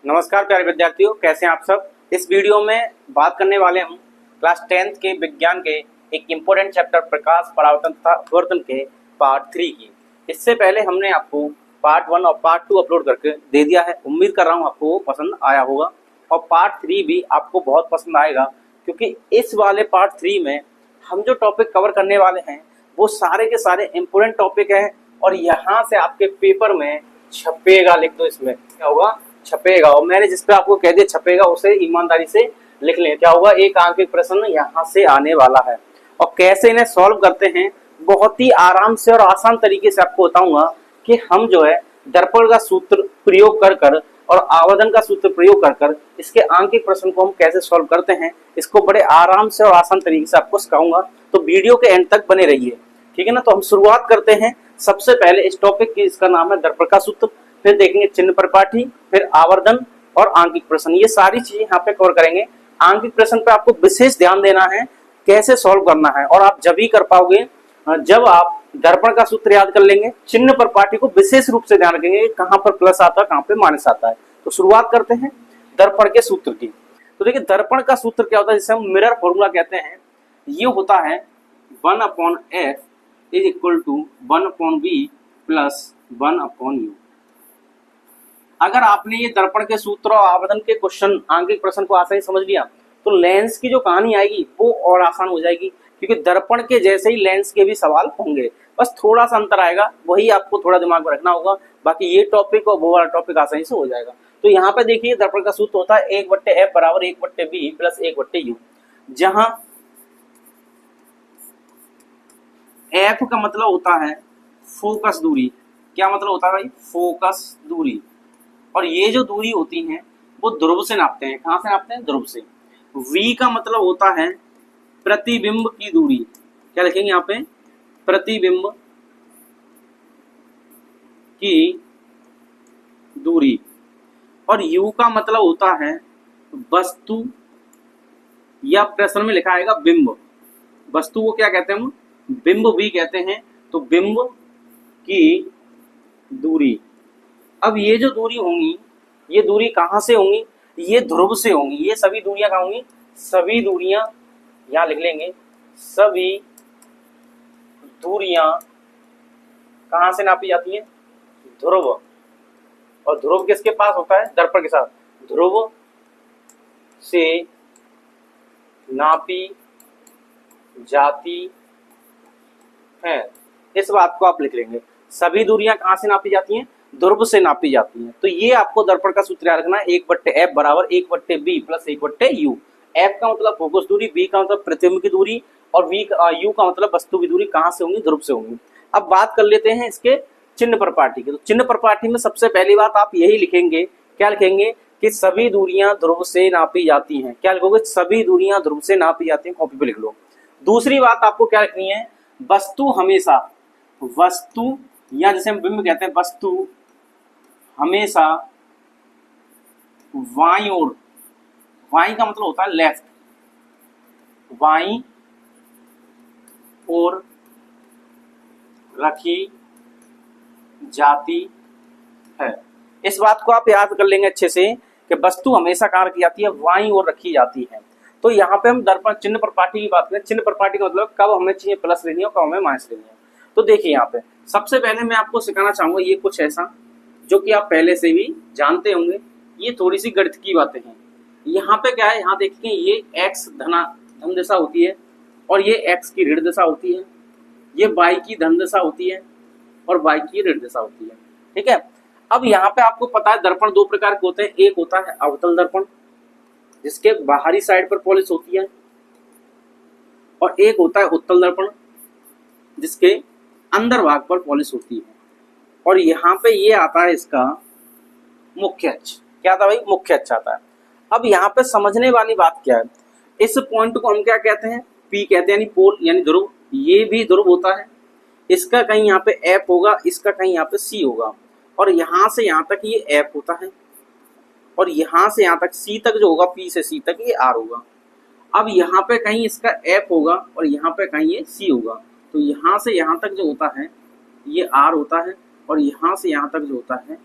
नमस्कार प्यारे विद्यार्थियों, कैसे हैं आप सब। इस वीडियो में बात करने वाले हम क्लास 10th के विज्ञान के एक इम्पोर्टेंट चैप्टर प्रकाश परावर्तन तथा अपवर्तन के पार्ट 3 की। इससे पहले हमने आपको पार्ट 1 और पार्ट 2 अपलोड करके दे दिया है। उम्मीद कर रहा हूँ आपको वो पसंद आया होगा और पार्ट 3 भी आपको बहुत पसंद आएगा, क्योंकि इस वाले पार्ट 3 में हम जो टॉपिक कवर करने वाले हैं वो सारे के सारे इम्पोर्टेंट टॉपिक हैं और यहाँ से आपके पेपर में छपेगा। लिख दो, इसमें क्या होगा, छपेगा। और मैंने जिस पे आपको कह दिया छपेगा उसे ईमानदारी से लिख लें। क्या होगा, एक आंकिक प्रश्न यहाँ से आने वाला है और कैसे इन्हें सॉल्व करते हैं बहुत ही आराम से और आसान तरीके से आपको बताऊंगा कि हम जो है दर्पण का सूत्र प्रयोग कर कर और आवर्धन का सूत्र प्रयोग कर कर इसके आंकिक प्रश्न को हम कैसे सॉल्व करते हैं, इसको बड़े आराम से और आसान तरीके से आपको सिखाऊंगा। तो वीडियो के एंड तक बने रहिए, ठीक है ना। तो हम शुरुआत करते हैं। सबसे पहले इस टॉपिक की, इसका नाम है दर्पण का सूत्र, फिर देखेंगे चिन्ह परिपाटी, फिर आवर्धन और आंकिक प्रश्न। ये सारी चीजें यहाँ पे कवर करेंगे। आंकिक प्रश्न पे आपको विशेष ध्यान देना है, कैसे सॉल्व करना है, और आप जब ही कर पाओगे जब आप दर्पण का सूत्र याद कर लेंगे। चिन्ह परिपाटी को विशेष रूप से ध्यान रखेंगे, कहाँ पर प्लस आता है, कहाँ पे माइनस आता है। तो शुरुआत करते हैं दर्पण के सूत्र की। तो देखिए दर्पण का सूत्र क्या होता है, जिसे हम मिरर फॉर्मूला कहते हैं। ये होता है 1/f is equal to 1/v plus 1/u। अगर आपने ये दर्पण के सूत्र और आवर्धन के क्वेश्चन, आंकिक प्रश्न को आसानी समझ लिया तो लेंस की जो कहानी आएगी वो और आसान हो जाएगी, क्योंकि दर्पण के जैसे ही लेंस के भी सवाल होंगे, बस थोड़ा सा अंतर आएगा, वही आपको थोड़ा दिमाग में रखना होगा। बाकी ये टॉपिक और वो वाला टॉपिक आसानी से हो जाएगा। तो यहाँ पे देखिए दर्पण का सूत्र होता है 1/f बराबर 1/b प्लस 1/u, जहां f का मतलब होता है फोकस दूरी। क्या मतलब होता है भाई, फोकस दूरी। और ये जो दूरी होती है वो ध्रुव से नापते हैं। कहां से नापते हैं, ध्रुव से। v का मतलब होता है प्रतिबिंब की दूरी। क्या लिखेंगे यहाँ पे, प्रतिबिंब की दूरी। और u का मतलब होता है वस्तु, या प्रश्न में लिखा आएगा बिंब। वस्तु को क्या कहते हैं हम, बिंब भी कहते हैं। तो बिंब की दूरी। अब ये जो दूरी होंगी, ये दूरी कहां से होंगी, ये ध्रुव से होंगी। ये सभी दूरियां कहां होंगी, सभी दूरियां यहां लिख लेंगे। सभी दूरियां कहां से नापी जाती हैं, ध्रुव। और ध्रुव किसके पास होता है, दर्पण के साथ। ध्रुव से नापी जाती है, इस बात को आप लिख लेंगे। सभी दूरियां कहां से नापी जाती हैं, ध्रुव से नापी जाती हैं। तो ये आपको दर्पण का सूत्र याद रखना है, 1/f बराबर 1/b प्लस 1/u। f का मतलब फोकस दूरी, b का मतलब प्रतिबिंब की दूरी, और u का मतलब वस्तु की दूरी कहां से होंगी, ध्रुव से होंगी। अब बात कर लेते हैं इसके चिन्ह परिपाटी की। तो चिन्ह परिपाटी में सबसे पहली बात आप यही लिखेंगे, क्या लिखेंगे कि सभी दूरियां ध्रुव से नापी जाती हैं। क्या लिखोगे, सभी दूरियां ध्रुव से नापी जाती हैं, कॉपी पे लिख लो। दूसरी बात आपको क्या लिखनी है, वस्तु हमेशा, वस्तु या जैसे हम बिंब कहते हैं, वस्तु हमेशा वाई ओर, वाई का मतलब होता है लेफ्ट, वाई ओर रखी जाती है। इस बात को आप याद कर लेंगे अच्छे से कि वस्तु हमेशा कहाँ रखी जाती है, वाई ओर रखी जाती है। तो यहाँ पे हम दर्पण चिन्ह परिपाटी की बात करें। चिन्ह परिपाटी का मतलब कब हमें चाहिए प्लस लेनी है और कब हमें माइनस लेनी है। तो देखिए यहाँ पे सबसे पहले मैं आपको सिखाना चाहूंगा ये कुछ ऐसा जो कि आप पहले से भी जानते होंगे। ये थोड़ी सी गणित की बातें हैं। यहाँ पे क्या है, यहाँ देखिए ये x धन दिशा होती है और ये x की ऋण दिशा होती है, ये y की धन दिशा होती है और y की ऋण दिशा होती है, ठीक है। अब यहाँ पे आपको पता है दर्पण दो प्रकार के होते हैं। एक होता है अवतल दर्पण, जिसके बाहरी साइड पर पॉलिश होती है, और एक होता है उत्तल दर्पण, जिसके अंदर भाग पर पॉलिश होती है। और यहाँ पे ये आता है इसका मुख्य अक्ष। क्या आता है भाई, मुख्य अक्ष आता है। अब यहाँ पे समझने वाली बात क्या है, इस पॉइंट को हम क्या कहते हैं, P कहते हैं, यानी पोल यानी ध्रुव। ये भी ध्रुव होता है, इसका कहीं यहाँ पे F होगा, इसका कहीं यहाँ पे C होगा, और यहाँ से यहाँ तक ये F होता है, और यहाँ से यहाँ तक C तक जो होगा, P से C तक ये R होगा। अब यहाँ पे कहीं इसका F होगा और यहाँ पे कहीं ये C होगा। तो यहाँ से यहाँ तक जो होता है ये R होता है, और यहाँ से यहाँ तक जो होता है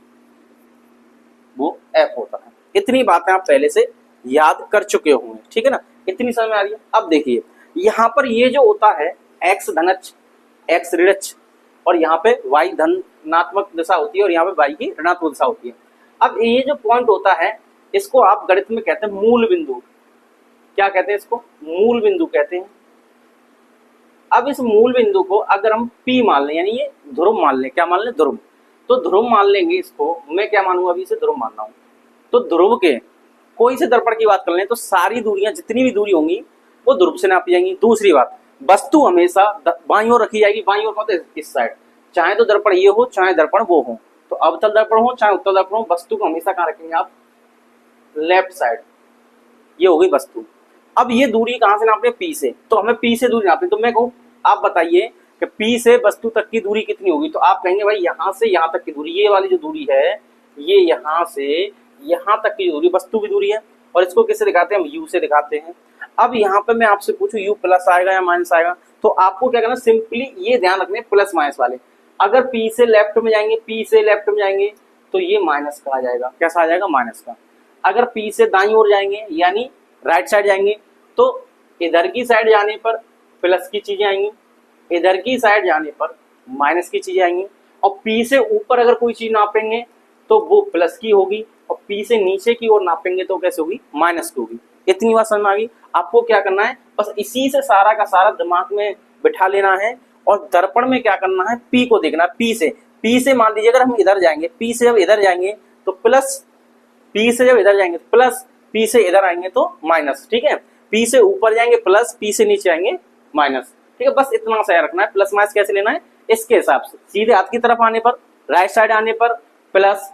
वो F होता है। इतनी बातें आप पहले से याद कर चुके होंगे, ठीक है ना, इतनी समझ में आ रही है। अब देखिए यहाँ पर ये जो होता है x धनच x ऋणच और यहाँ पे y धनात्मक दिशा होती है और यहाँ पे y की ऋणात्मक दिशा होती है। अब ये जो पॉइंट होता है इसको आप गणित में कहते हैं मूल बिंदु। क्या कहते हैं इसको? मूल बिंदु कहते हैं। अब इस मूल बिंदु को अगर हम P मान लें, यानी ये ध्रुव मान लें, क्या मान लें? ध्रुव। तो ध्रुव मान लेंगे इसको, मैं क्या मानूंगा अभी इसे ध्रुव मान रहा हूं। तो ध्रुव के कोई से दर्पण की बात कर लें तो सारी दूरियां जितनी भी दूरी होंगी वो ध्रुव से नापी जाएंगी। दूसरी बात, वस्तु हमेशा बाईं ओर रखी जाएगी। बाईं ओर मतलब इस साइड, चाहे तो दर्पण ये हो चाहे दर्पण वो हो, तो अवतल दर्पण हो चाहे उत्तल दर्पण हो, वस्तु को हमेशा कहाँ रखेंगे आप? Left side. ये हो गई वस्तु। अब ये दूरी कहाँ से नापनी है? P से। तो हमें P से दूरी नापनी, तो मैं कहूँ आप बताइए कि P से वस्तु तक की दूरी कितनी होगी? तो आप कहेंगे भाई यहाँ से यहाँ तक की दूरी, ये वाली जो दूरी है ये यहाँ से यहाँ तक की दूरी वस्तु की दूरी है। और इसको किससे दिखाते हैं? हम U से दिखाते हैं। अब यहाँ पे मैं आपसे पूछूं U प्लस आएगा या माइनस आएगा, तो आपको क्या करना, सिंपली ये ध्यान रखना प्लस माइनस वाले। अगर P से लेफ्ट में जाएंगे, P से लेफ्ट में जाएंगे तो ये माइनस का आ जाएगा। कैसा आ जाएगा? माइनस का। अगर P से दाईं ओर जाएंगे यानी राइट साइड जाएंगे तो इधर की साइड जाने पर प्लस की चीजें आएंगी, इधर की साइड जाने पर माइनस की चीजें आएंगी। और P से ऊपर अगर कोई चीज नापेंगे तो वो प्लस की होगी, और P से नीचे की ओर नापेंगे तो कैसे होगी? माइनस की होगी। इतनी बात समझ में आ गई? आपको क्या करना है, बस इसी से सारा का सारा दिमाग में बिठा लेना है और दर्पण में क्या करना है? P को देखना है। P से मान लीजिए अगर हम इधर जाएंगे, P से जब इधर जाएंगे तो प्लस, P से जब इधर जाएंगे तो प्लस, P से इधर आएंगे तो माइनस, ठीक है। P से ऊपर जाएंगे प्लस, P से नीचे आएंगे माइनस, ठीक है। बस इतना सा रखना है। प्लस माइनस कैसे लेना है? इसके हिसाब से, सीधे हाथ की तरफ आने पर, राइट साइड आने पर प्लस,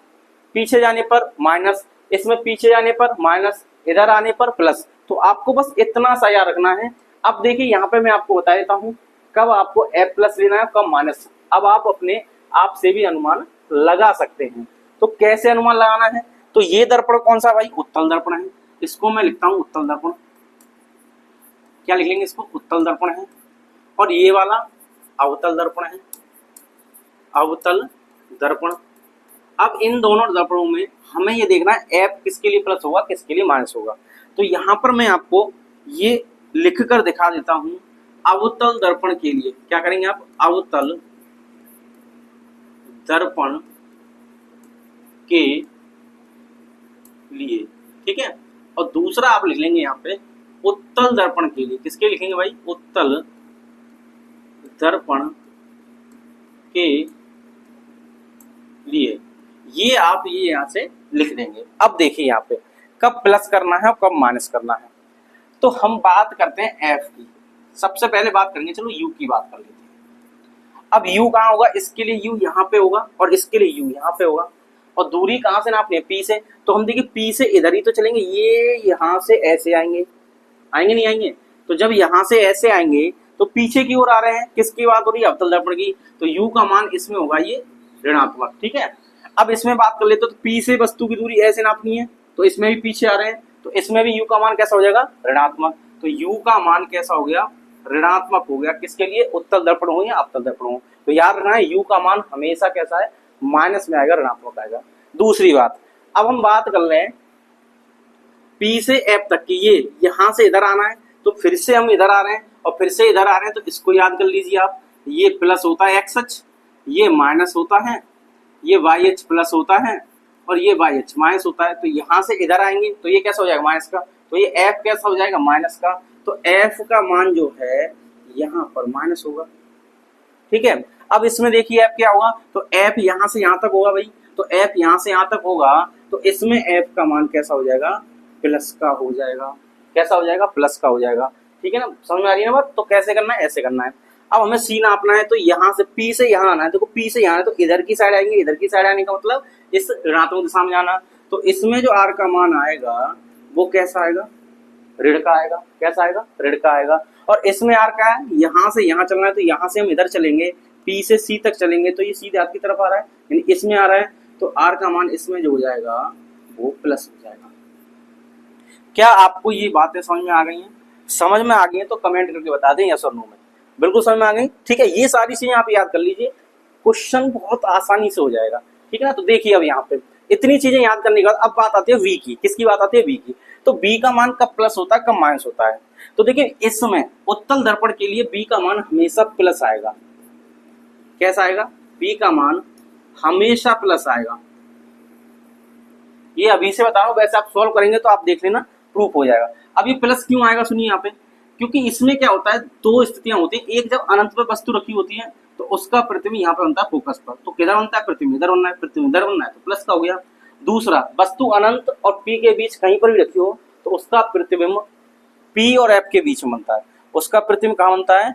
पीछे जाने पर माइनस, इसमें पीछे जाने पर माइनस, इधर आने पर प्लस। तो आपको बस इतना सा याद रखना है। अब देखिए यहाँ पे मैं आपको बता देता हूँ कब आपको F प्लस लेना है, कब माइनस। अब आप अपने आप से भी अनुमान लगा सकते हैं। तो कैसे अनुमान लगाना है? तो ये दर्पण कौन सा भाई? उत्तल दर्पण है। इसको मैं लिखता हूं उत्तल दर्पण। क्या लिख लेंगे इसको? उत्तल दर्पण है। और ये वाला अवतल दर्पण है, अवतल दर्पण। अब इन दोनों दर्पणों में हमें ये देखना है F किसके लिए प्लस होगा, किसके लिए माइनस होगा। तो यहां पर मैं आपको ये लिख कर दिखा देता हूं। अवतल दर्पण के लिए क्या करेंगे आप? अवतल दर्पण के लिए, ठीक है। और दूसरा आप लिख लेंगे यहाँ पे उत्तल दर्पण के लिए। किसके लिखेंगे भाई? उत्तल दर्पण के लिए। ये आप ये यहाँ से लिख देंगे। अब देखिए यहाँ पे कब प्लस करना है और कब माइनस करना है। तो हम बात करते हैं F की। सबसे पहले बात करेंगे, चलो U की बात कर लेते हैं। अब U कहाँ होगा? इसके लिए U यहाँ पे होगा और इसके लिए U यहाँ पे होगा। और दूरी कहाँ से नापनी है? P से। तो हम देखिए P से इधर ही तो चलेंगे, ये यहाँ से ऐसे आएंगे, आएंगे नहीं आएंगे? तो जब यहाँ से ऐसे आएंगे तो पीछे की ओर आ रहे हैं। किसकी बात हो रही है? अवतल दर्पण की। तो U का मान इसमें होगा ये ऋणात्मक, ठीक है। अब इसमें बात कर लेते तो P से वस्तु की दूरी ऐसे नापनी है, तो इसमें भी पीछे आ रहे हैं, तो इसमें भी U का मान कैसा हो जाएगा? ऋणात्मक। तो U का मान कैसा हो गया? ऋणात्मक हो गया। किसके लिए? उत्तल दर्पण हो या अवतल दर्पण हो। तो याद रखना है U का मान हमेशा कैसा है? माइनस में आएगा, ऋणात्मक आएगा। दूसरी बात, अब हम बात कर रहे हैं P से F तक की। ये यहां से इधर आना है तो फिर से हम इधर आ रहे हैं और फिर से इधर आ रहे हैं, तो इसको याद कर लीजिए आप। ये प्लस होता है x अक्ष, ये माइनस होता है, ये y अक्ष प्लस होता है और ये y अक्ष माइनस होता है। तो यहां से इधर आएंगे तो ये कैसा हो जाएगा? माइनस का। तो ये F कैसा हो जाएगा? माइनस का। तो F का मान जो है यहाँ पर माइनस होगा, ठीक है। अब इसमें देखिए F क्या होगा? तो F यहाँ से यहाँ तक होगा भाई। तो F यहाँ से यहाँ तक होगा तो इसमें F का मान कैसा हो जाएगा? प्लस का हो जाएगा। कैसा हो जाएगा? प्लस का हो जाएगा, ठीक है ना। समझ में आ रही है ना बात? तो कैसे करना है? ऐसे करना है। अब हमें C नापना है, तो यहाँ से P से यहाँ आना है। देखो P से यहाँ है तो इधर की साइड आएंगे, इधर की साइड आने का मतलब इस ऋणात्मक दिशा में जाना। तो इसमें जो R का मान आएगा वो कैसा आएगा? ऋण का आएगा। कैसा आएगा? ऋण का आएगा। और इसमें R का है, यहाँ से यहाँ चलना है तो यहाँ से हम इधर चलेंगे, P से C तक चलेंगे तो ये सीधे हाथ की तरफ आ रहा है, यानी इसमें आ रहा है। तो R का मान इसमें जो हो जाएगा वो प्लस हो जाएगा। क्या आपको ये बातें समझ में आ गई हैं? समझ में आ गई हैं तो कमेंट करके बता दें यस और नो में। बिल्कुल समझ में आ गई, ठीक है। ये सारी चीजें आप याद कर लीजिए, क्वेश्चन बहुत आसानी से हो जाएगा, ठीक है ना। तो देखिए अब यहाँ पे इतनी चीजें याद करने के बाद अब बात आती है v की। किसकी बात आती है? v की। तो b का मान कब प्लस होता है, कब माइनस होता है? तो देखिए इसमें उत्तल दर्पण के लिए b का मान हमेशा प्लस आएगा। कैसा आएगा? b का मान हमेशा प्लस आएगा। ये अभी से बता रहा हूं, वैसे आप सॉल्व करेंगे तो आप देख लेना प्रूफ हो जाएगा। अब ये प्लस क्यों आएगा सुनिए यहाँ पे, क्योंकि इसमें क्या होता है, दो स्थितियां होती हैं। एक जब अनंत पर वस्तु रखी होती है तो उसका प्रतिबिंब यहाँ पे बनता है फोकस पर, तो किधर बनता है? प्रतिबिंब इधर बनना है, प्रतिबिंब इधर बनना है, तो प्लस का हो गया। दूसरा, वस्तु अनंत और पी के बीच कहीं पर भी रखी हो तो उसका प्रतिबिंब पी और एफ के बीच में बनता है। उसका प्रतिबिंब कहाँ बनता है?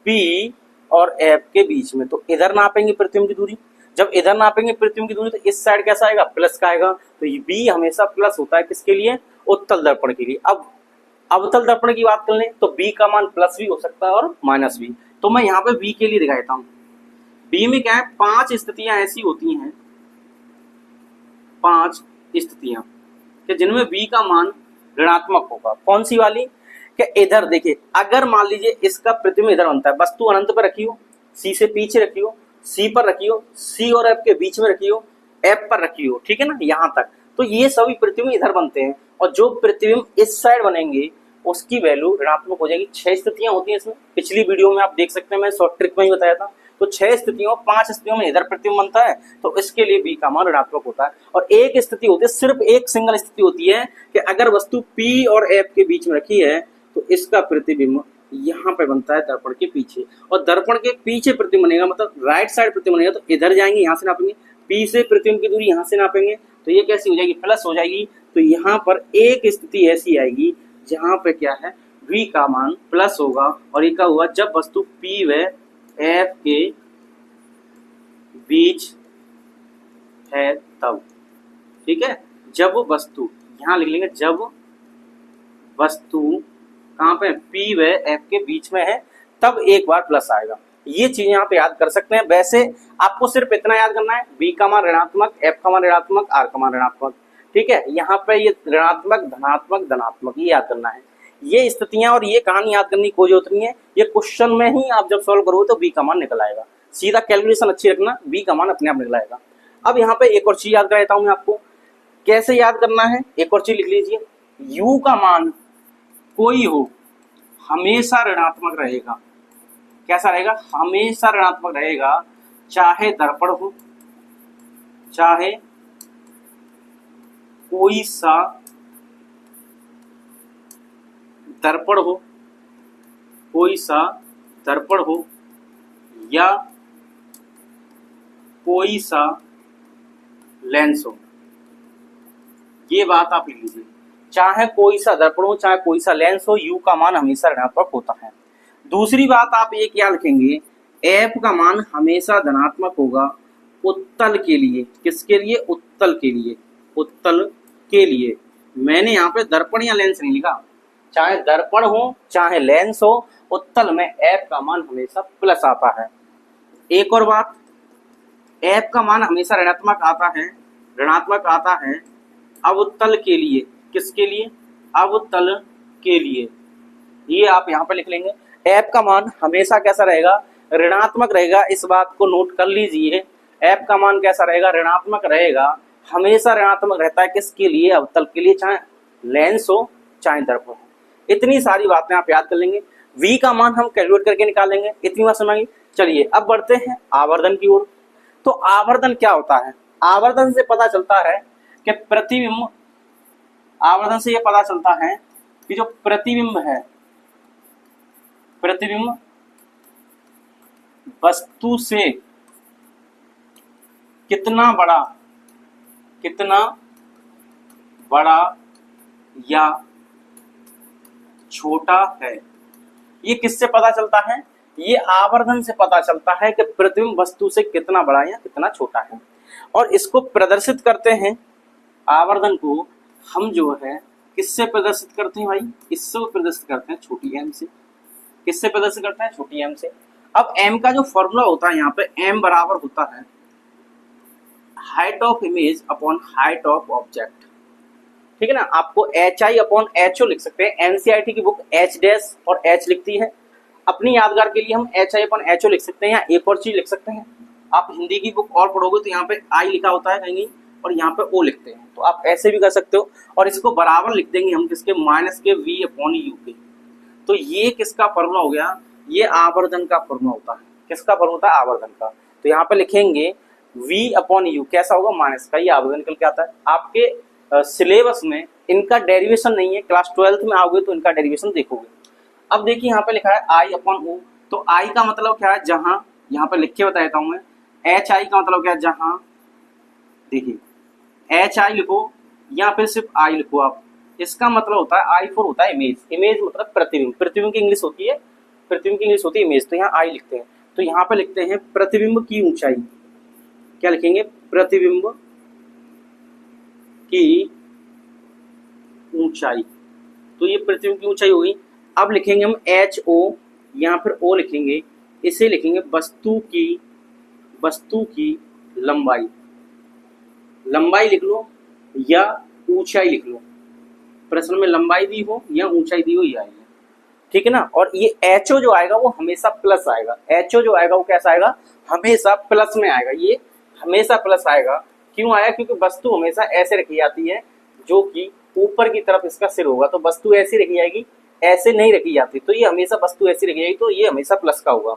पी और एफ के बीच में। तो इधर नापेंगे प्रतिबिंब की दूरी, जब इधर नापेंगे प्रतिबिंब की दूरी तो इस साइड कैसा आएगा? प्लस का आएगा। तो ये बी हमेशा प्लस होता है किसके लिए? उत्तल दर्पण के लिए। अब अवतल दर्पण की बात कर लें तो बी का मान प्लस भी हो सकता है और माइनस भी। तो मैं यहाँ पे बी के लिए दिखा देता हूँ। बी में क्या है? 5 स्थितियां ऐसी होती हैं, 5 स्थितियां कि जिनमें बी का मान ऋणात्मक होगा। कौन सी वाली? कि इधर देखिए, अगर मान लीजिए इसका प्रतिबिंब इधर बनता है, वस्तु अनंत पर रखी हो, सी से पीछे रखी हो, सी पर रखी हो, सी और एफ के बीच में रखी हो, एफ पर रखी हो, ठीक है ना, यहाँ तक, तो ये सभी प्रतिबिंब इधर बनते हैं। और जो प्रतिबिंब इस साइड बनेंगे उसकी वैल्यू ऋणात्मक हो जाएगी। 6 स्थितियां होती हैं इसमें, पिछली वीडियो में आप देख सकते हैं, मैं शॉर्ट ट्रिक में ही बताया था। तो 6 स्थितियों 5 स्थितियों में इधर प्रतिबिंब बनता है, तो इसके लिए बी का मान ऋणात्मक होता है। और एक स्थिति होती है, सिर्फ एक सिंगल स्थिति होती है कि अगर वस्तु पी और एफ के बीच में रखी है तो इसका प्रतिबिंब यहाँ पे बनता है दर्पण के पीछे। और दर्पण के पीछे प्रतिबिंब बनेगा, मतलब राइट साइड प्रतिबिंब बनेगा, तो इधर जाएंगे, यहाँ से नापेंगे, पी से प्रतिबिंब की दूरी यहाँ से नापेंगे, तो ये कैसी हो जाएगी? प्लस हो जाएगी। तो यहाँ पर एक स्थिति ऐसी आएगी जहां पे क्या है? v का मान प्लस होगा। और ये क्या हुआ? जब वस्तु p व f के बीच है तब, ठीक है, जब वस्तु, यहां लिख लेंगे, जब वस्तु कहां पे? p व f के बीच में है तब एक बार प्लस आएगा। ये चीज यहाँ पे याद कर सकते हैं। वैसे आपको सिर्फ इतना याद करना है, b का मान ऋणात्मक, f का मान ऋणात्मक, r का मान ऋणात्मक, ठीक है। यहाँ पे ये ऋणात्मक, धनात्मक, धनात्मक, ये याद करना है। ये स्थितियां और ये कहानी याद करने की कोई जरूरत नहीं है, ये क्वेश्चन में ही आप जब सॉल्व करोगे तो बी का मान निकल आएगा। सीधा कैलकुलेशन अच्छी रखना, बी का मान अपने आप निकल आएगा। अब यहाँ पे एक और चीज याद कराता हूँ मैं आपको, कैसे याद करना है, एक और चीज लिख लीजिए। u का मान कोई हो हमेशा ऋणात्मक रहेगा। कैसा रहेगा? हमेशा ऋणात्मक रहेगा, चाहे दर्पण हो, चाहे कोई सा दर्पण हो, कोई सा दर्पण हो, या कोई सा लेंस हो। ये बात आप लिख लीजिए, चाहे कोई सा दर्पण हो, चाहे कोई सा लेंस हो, u का मान हमेशा ऋणात्मक होता है। दूसरी बात आप एक याद रखेंगे, f का मान हमेशा धनात्मक होगा उत्तल के लिए। किसके लिए? उत्तल के लिए। उत्तल के लिए मैंने यहाँ पे दर्पण या लेंस नहीं लिखा, चाहे दर्पण हो चाहे लेंस हो, उत्तल में f का मान हमेशा प्लस आता है। एक और बात, f का मान हमेशा ऋणात्मक आता है, ऋणात्मक आता है अवतल के लिए। किसके लिए? अवतल के लिए। ये आप यहाँ पे लिख लेंगे, f का मान हमेशा कैसा रहेगा? ऋणात्मक रहेगा। इस बात को नोट कर लीजिए, f का मान कैसा रहेगा? ऋणात्मक रहेगा, हमेशा ऋणात्मक रहता है। किसके लिए? अवतल के लिए, चाहे लेंस हो चाहे दर्पण हो। इतनी सारी बातें आप याद कर लेंगे, v का मान हम कैलकुलेट करके निकालेंगे। इतनी बात समझिए। चलिए अब बढ़ते हैं आवर्धन की ओर। तो आवर्धन क्या होता है? आवर्धन से पता चलता है कि प्रतिबिंब, आवर्धन से यह पता चलता है कि जो प्रतिबिंब है, प्रतिबिंब वस्तु से कितना बड़ा, कितना बड़ा या छोटा है। ये किससे पता चलता है? ये आवर्धन से पता चलता है कि प्रतिबिंब वस्तु से कितना बड़ा या कितना छोटा है। और इसको प्रदर्शित करते हैं, आवर्धन को हम जो है किससे प्रदर्शित करते हैं भाई? इससे प्रदर्शित करते हैं छोटी m से। किससे प्रदर्शित करते हैं? छोटी m से। अब m का जो फॉर्मूला होता है यहाँ पे, m बराबर होता है height of image upon height of object, ठीक है ना। आपको HI अपॉन HO लिख सकते हैं। NCERT की बुक H डैश और H लिखती है, अपनी यादगार के लिए हम HI अपॉन HO लिख सकते हैं। या एक और चीज लिख सकते हैं, आप हिंदी की बुक और पढ़ोगे तो यहाँ पे I लिखा होता है कहीं, और यहाँ पे ओ लिखते हैं। तो आप ऐसे भी कर सकते हो और इसको बराबर लिख देंगे हम किसके, माइनस के v अपॉन यू के। तो ये किसका फॉर्मूला हो गया, ये आवर्धन का फॉर्मूला होता है। किसका फॉर्मूला होता है, आवर्धन का। तो यहाँ पे लिखेंगे v अपॉन यू कैसा होगा, माइनस का, ये आवर्धन निकल के आता है। आपके सिलेबस में इनका डेरिवेशन नहीं है, क्लास 12th में आओगे तो इनका डेरिवेशन देखोगे। अब देखिए यहाँ पे लिखा है आई अपॉन ओ, तो आई का मतलब क्या है, जहां, यहाँ पे लिख के बता देता हूं मैं। एच आई का मतलब क्या है, जहां, देखिए एच आई लिखो या फिर सिर्फ आई लिखो आप, इसका मतलब होता है आई फॉर होता है इमेज। इमेज मतलब प्रतिबिंब, प्रतिबिंब की इंग्लिश होती है, प्रतिबिंब की इंग्लिश होती है इमेज। तो यहाँ आई लिखते हैं, तो यहाँ पे लिखते हैं प्रतिबिंब की ऊंचाई। क्या लिखेंगे, प्रतिबिंब की ऊंचाई। तो ये प्रतिबिंब की ऊंचाई होगी। अब लिखेंगे हम एच ओ, यहाँ फिर ओ लिखेंगे, इसे लिखेंगे वस्तु की लंबाई। लंबाई लिख लो या ऊंचाई लिख लो, प्रश्न में लंबाई दी हो या ऊंचाई दी हो, ये आएगा, ठीक है ना। और ये एचओ जो आएगा वो हमेशा प्लस आएगा। एचओ जो आएगा वो कैसा आएगा, हमेशा प्लस में आएगा। ये हमेशा प्लस आएगा, क्यों आया, क्योंकि वस्तु हमेशा ऐसे रखी जाती है जो कि ऊपर की तरफ इसका सिर होगा, तो वस्तु ऐसी रखी जाएगी, ऐसे नहीं रखी जाती। तो ये हमेशा वस्तु ऐसी रखी जाएगी, तो ये हमेशा प्लस का होगा।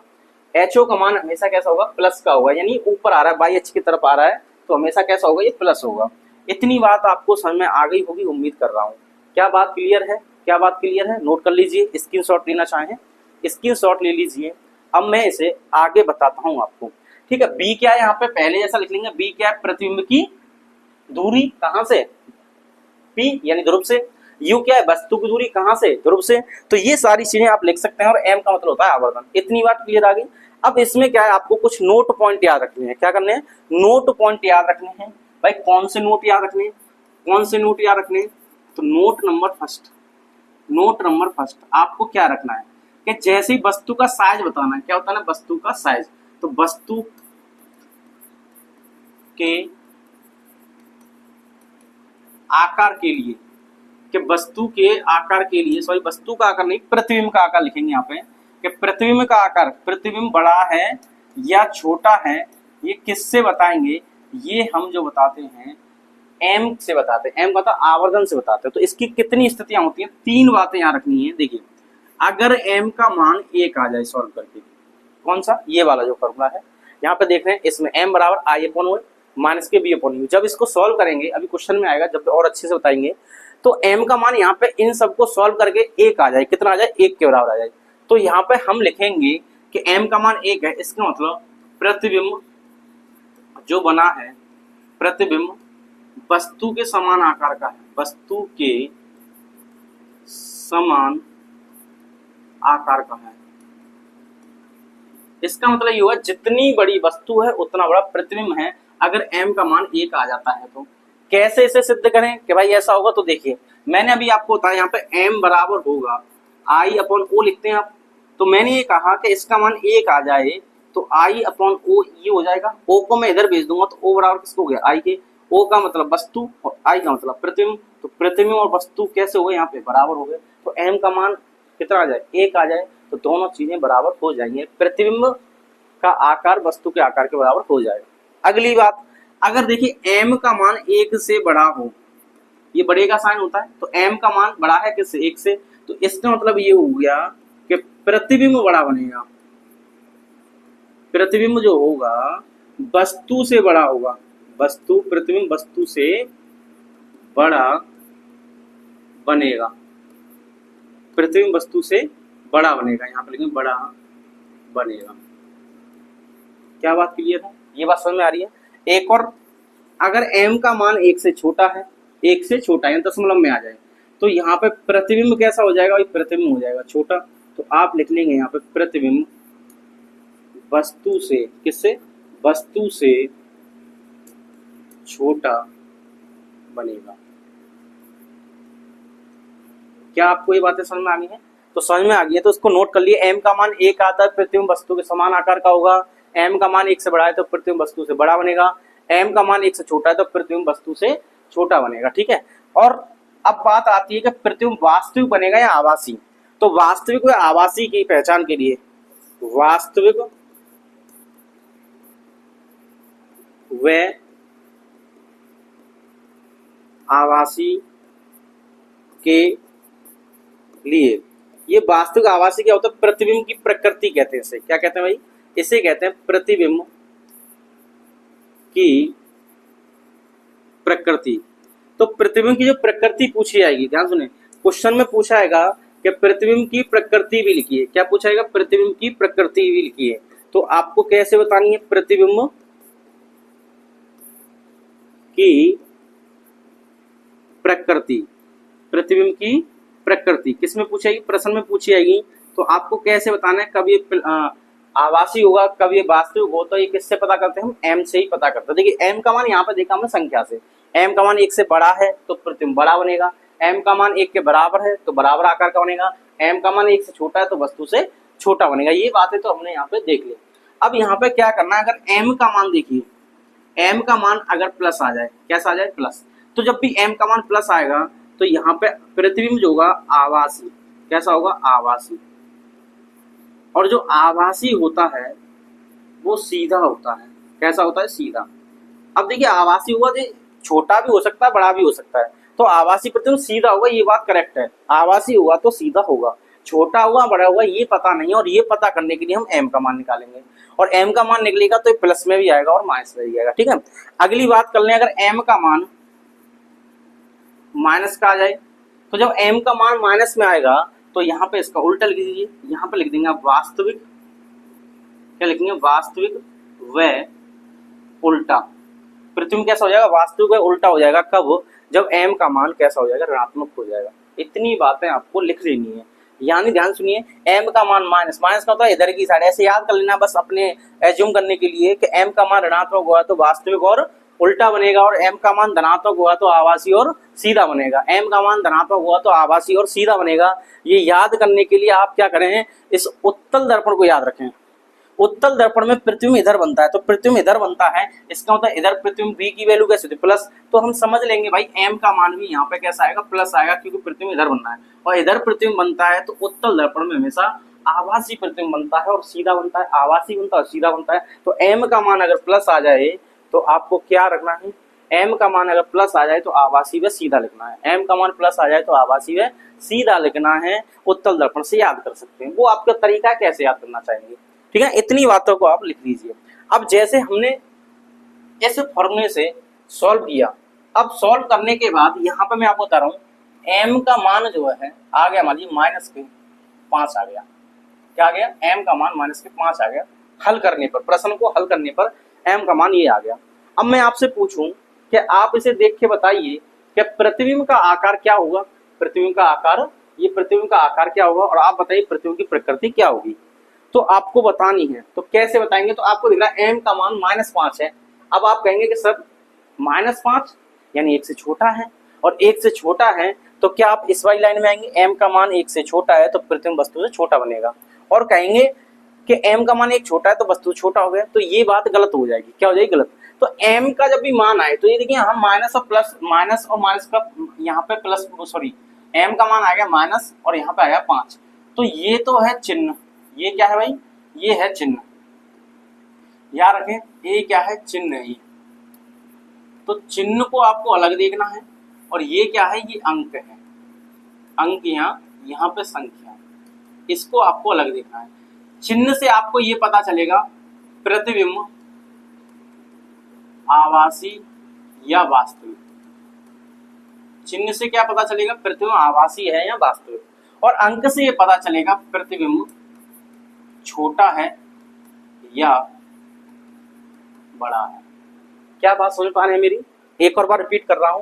एचओ का मान हमेशा कैसा होगा, प्लस का होगा, यानी ऊपर आ रहा है, बाई एच की तरफ आ रहा है, तो हमेशा कैसा होगा, ये प्लस होगा। इतनी बात आपको समझ में आ गई होगी, उम्मीद कर रहा हूँ। क्या बात क्लियर है, क्या बात क्लियर है, नोट कर लीजिए, स्क्रीनशॉट लेना चाहें स्क्रीनशॉट ले लीजिए। अब मैं इसे आगे बताता हूँ आपको, ठीक है। बी क्या है, यहाँ पे पहले जैसा लिख लेंगे, बी क्या है, प्रतिबिंब की दूरी, कहां से, पी यानी ध्रुव से। यू क्या है, वस्तु की दूरी, कहां से, ध्रुव से। तो ये सारी चीजें आप लिख सकते हैं, और एम का मतलब होता है आवर्धन। इतनी बात क्लियर आ गई। अब इसमें क्या है, आपको कुछ नोट पॉइंट याद रखने हैं। क्या करने हैं, नोट पॉइंट याद रखने हैं। भाई कौन से नोट याद रखने हैं, कौन से नोट याद रखने हैं, तो नोट नंबर फर्स्ट आपको क्या रखना है कि जैसे ही वस्तु का साइज बताना है, क्या होता है ना, वस्तु का साइज। तो वस्तु के आकार के लिए, कि वस्तु के आकार के लिए, सॉरी वस्तु का आकार नहीं, प्रतिबिंब का आकार लिखेंगे यहाँ पे, कि प्रतिबिंब का आकार, प्रतिबिंब बड़ा है या छोटा है, ये किससे बताएंगे, ये हम जो बताते हैं एम से बताते हैं। एम का आवर्धन से बताते हैं। तो इसकी कितनी स्थितियां होती हैं, तीन बातें यहाँ रखनी है। देखिए अगर एम का मान 1 आ जाए सॉल्व करके, कौन सा, ये वाला जो फॉर्मूला है यहाँ पे देख रहे हैं, इसमें एम बराबर आई अपॉन ओ माइनस के बी अपॉन यू। जब इसको सॉल्व करेंगे, अभी क्वेश्चन में आएगा जब और अच्छे से बताएंगे, तो एम का मान यहाँ पे इन सबको सॉल्व करके 1 आ जाए, कितना आ जाए, 1 के बराबर आ जाए। तो यहाँ पे हम लिखेंगे कि एम का मान 1 है, इसका मतलब प्रतिबिंब जो बना है, प्रतिबिंब वस्तु के समान आकार का है, वस्तु के समान आकार का है। इसका मतलब ये हुआ जितनी बड़ी वस्तु है उतना बड़ा प्रतिबिंब है, अगर m का मान 1 आ जाता है। तो कैसे इसे सिद्ध करें कि भाई ऐसा होगा, तो देखिए मैंने अभी आपको बताया, यहाँ पे m बराबर होगा i अपॉन o लिखते हैं आप। तो मैंने ये कहा कि इसका मान 1 आ जाए तो i अपॉन o ये हो जाएगा, o को मैं इधर भेज दूंगा, तो o बराबर किसको हो गया, i के। o का मतलब वस्तु और i का मतलब प्रतिबिंब। तो प्रतिबिंब और वस्तु कैसे हो गए, यहाँ पे बराबर हो गए। तो m का मान कितना आ जाए, 1 आ जाए, तो दोनों चीजें बराबर हो जाएंगे, प्रतिबिंब का आकार वस्तु के आकार के बराबर हो जाएगा। अगली बात, अगर देखिए m का मान 1 से बड़ा हो, ये बड़े का साइन होता है, तो m का मान बड़ा है किससे, 1 से, तो इसका मतलब ये हो गया कि प्रतिबिंब बड़ा बनेगा। प्रतिबिंब जो होगा वस्तु से बड़ा होगा, वस्तु, प्रतिबिंब वस्तु से बड़ा बनेगा, प्रतिबिंब वस्तु से बड़ा बनेगा, यहाँ पर लिखेंगे बड़ा बनेगा। क्या बात क्लियर है, ये बात समझ में आ रही है। एक और, अगर m का मान 1 से छोटा है, 1 से छोटा है, दशमलव में आ जाए, तो यहाँ पे प्रतिबिंब कैसा हो जाएगा, प्रतिबिंब हो जाएगा छोटा। तो आप लिख लेंगे यहाँ पे प्रतिबिंब वस्तु से, किससे, वस्तु से छोटा बनेगा। क्या आपको ये बातें समझ में आ गई हैं, तो समझ में आ गई है, तो इसको नोट कर लिए। m का मान 1 आता है, प्रतिबिंब वस्तु के समान आकार का होगा। m का मान 1 से बड़ा है तो प्रतिबिंब वस्तु से बड़ा बनेगा। m का मान 1 से छोटा है तो प्रतिबिंब वस्तु से छोटा बनेगा, ठीक है। और अब बात आती है कि प्रतिबिंब वास्तविक बनेगा या आभासी। तो वास्तविक व आभासी की पहचान के लिए, वास्तविक व आवासी के लिए। ये वास्तविक आवासी क्या होता है? प्रतिबिंब की प्रकृति कहते हैं इसे। क्या कहते हैं भाई? इसे कहते हैं प्रतिबिंब की प्रकृति। तो प्रतिबिंब की जो प्रकृति पूछी जाएगी, ध्यान सुने, क्वेश्चन में पूछा जाएगा कि प्रतिबिंब की प्रकृति भी लिखिए। क्या पूछा जाएगा? प्रतिबिंब की प्रकृति भी लिखिए। तो आपको कैसे बतानी है? प्रतिबिंब की प्रकृति, प्रतिबिंब की प्रकृति किसमें पूछेगी? प्रश्न में पूछी जाएगी। तो आपको कैसे बताना है कब ये आवासी होगा, कब ये वास्तविक हो? तो ये किससे पता करते हैं? हम एम से ही पता करते हैं। देखिए एम का मान यहाँ पे देखा हमने संख्या से, एम का मान 1 से बड़ा है तो प्रतिबिंब बड़ा बनेगा, एम का मान 1 के बराबर है तो बराबर आकार का बनेगा, एम का मान 1 से छोटा है तो वस्तु से छोटा बनेगा। ये बातें तो हमने यहाँ पे देख ली। अब यहाँ पे क्या करना है? अगर एम का मान देखिए, एम का मान अगर प्लस आ जाए, कैसा आ जाए? प्लस। तो जब भी एम का मान प्लस आएगा तो यहाँ पे प्रतिबिंब जो होगा आवासी, कैसा होगा? आवासी। और जो आवासी होता है वो सीधा होता है। कैसा होता है? सीधा। अब देखिए आवासी हुआ जो छोटा भी हो सकता है, बड़ा भी हो सकता है, तो आवासी प्रतिबिंब सीधा होगा, ये बात करेक्ट है। आवासी हुआ तो सीधा होगा, छोटा हुआ बड़ा हुआ ये पता नहीं, और ये पता करने के लिए हम एम का मान निकालेंगे, और एम का मान निकलेगा तो प्लस में भी आएगा और माइनस में भी आएगा। ठीक है, अगली बात कर लें, अगर एम का मान माइनस का आ जाए, तो जब एम का मान माइनस में आएगा तो यहाँ पे इसका उल्टा लिख दीजिए। यहाँ पे लिख देंगे वास्तविक, क्या लिखेंगे? वास्तविक व उल्टा। प्रतिबिंब कैसा हो जाएगा? वास्तविक व उल्टा हो जाएगा। कब? जब एम का मान कैसा हो जाएगा? ऋणात्मक हो जाएगा। इतनी बातें आपको लिख लेनी है। यानी ध्यान सुनिए, एम का मान माइनस, माइनस का होता है इधर की साइड, ऐसे याद कर लेना बस अपने एज्यूम करने के लिए कि एम का मान ऋणात्मक हुआ तो वास्तविक और उल्टा बनेगा, और एम का मान धनात्मक हुआ तो आवासी और सीधा बनेगा। एम का मान धनात्मक हुआ तो आवासी और सीधा बनेगा। ये याद करने के लिए आप क्या करें? इस उत्तल दर्पण को याद रखें। उत्तल दर्पण में प्रतिबिंब इधर बनता है, तो प्रतिबिंब इधर बनता है, इसका मतलब इधर प्रतिबिंब v की वैल्यू कैसे होती है? प्लस। तो हम समझ लेंगे भाई एम का मान भी यहाँ पे कैसा आएगा? प्लस आएगा, क्योंकि प्रतिबिंब इधर बनना है और इधर प्रतिबिंब बनता है। तो उत्तल दर्पण में हमेशा आवासी प्रतिबिंब बनता है और सीधा बनता है, आवासी बनता है और सीधा बनता है। तो एम का मान अगर प्लस आ जाए तो आपको क्या रखना है? एम का मान अगर प्लस आ जाए तो आवासी व सीधा लिखना है। एम का मान प्लस आ जाए तो आवासी व सीधा लिखना है। उत्तल दर्पण से याद कर सकते हैं, वो आपका तरीका कैसे याद करना चाहेंगे। ठीक है, इतनी बातों को आप लिख लीजिए। अब जैसे हमने इस फॉर्मूले से सॉल्व किया, अब सॉल्व करने के बाद यहाँ पे मैं आपको बता रहा हूँ एम का मान जो है आ गया, मान लीजिए -5 आ गया। क्या आ गया? एम का मान -5 आ गया। हल करने पर, प्रश्न को हल करने पर एम का मान ये आ गया। अब मैं आपसे पूछूं कि आप इसे देख के बताइए कि प्रतिबिंब का आकार क्या होगा? प्रतिबिंब का आकार, ये प्रतिबिंब का आकार क्या होगा? और आप बताइए प्रतिबिंब की प्रकृति क्या होगी? तो आपको बतानी है। तो कैसे बताएंगे? तो आपको दिख रहा है एम का मान -5 है। अब आप कहेंगे कि सर -5 यानी 1 से छोटा है, और 1 से छोटा है तो क्या आप इस वाली लाइन में आएंगे? एम का मान 1 से छोटा है तो प्रतिबिंब वस्तु से छोटा बनेगा, और कहेंगे कि एम का मान 1 छोटा है तो वस्तु छोटा हो गया। तो ये बात गलत हो जाएगी। क्या हो जाएगी? गलत। तो एम का जब भी मान आए तो ये देखिए हम माइनस और प्लस, माइनस और माइनस का यहाँ पे प्लस, सॉरी एम का मान आ गया माइनस और यहाँ पे आया 5। तो ये तो है चिन्ह, ये क्या है भाई? ये है चिन्ह, याद रखें ये क्या है? चिन्ह है ये। तो चिन्ह को आपको अलग देखना है, और ये क्या है? ये अंक है, अंक यहाँ पे संख्या, इसको आपको अलग देखना है। चिन्ह से आपको ये पता चलेगा प्रतिबिंब आवासी या वास्तविक। चिन्ह से क्या पता चलेगा? प्रतिबिंब आवासी है या वास्तविक। और अंक से ये पता चलेगा प्रतिबिंब छोटा है या बड़ा है। क्या बात समझ पा रहे हैं मेरी? एक और बार रिपीट कर रहा हूं।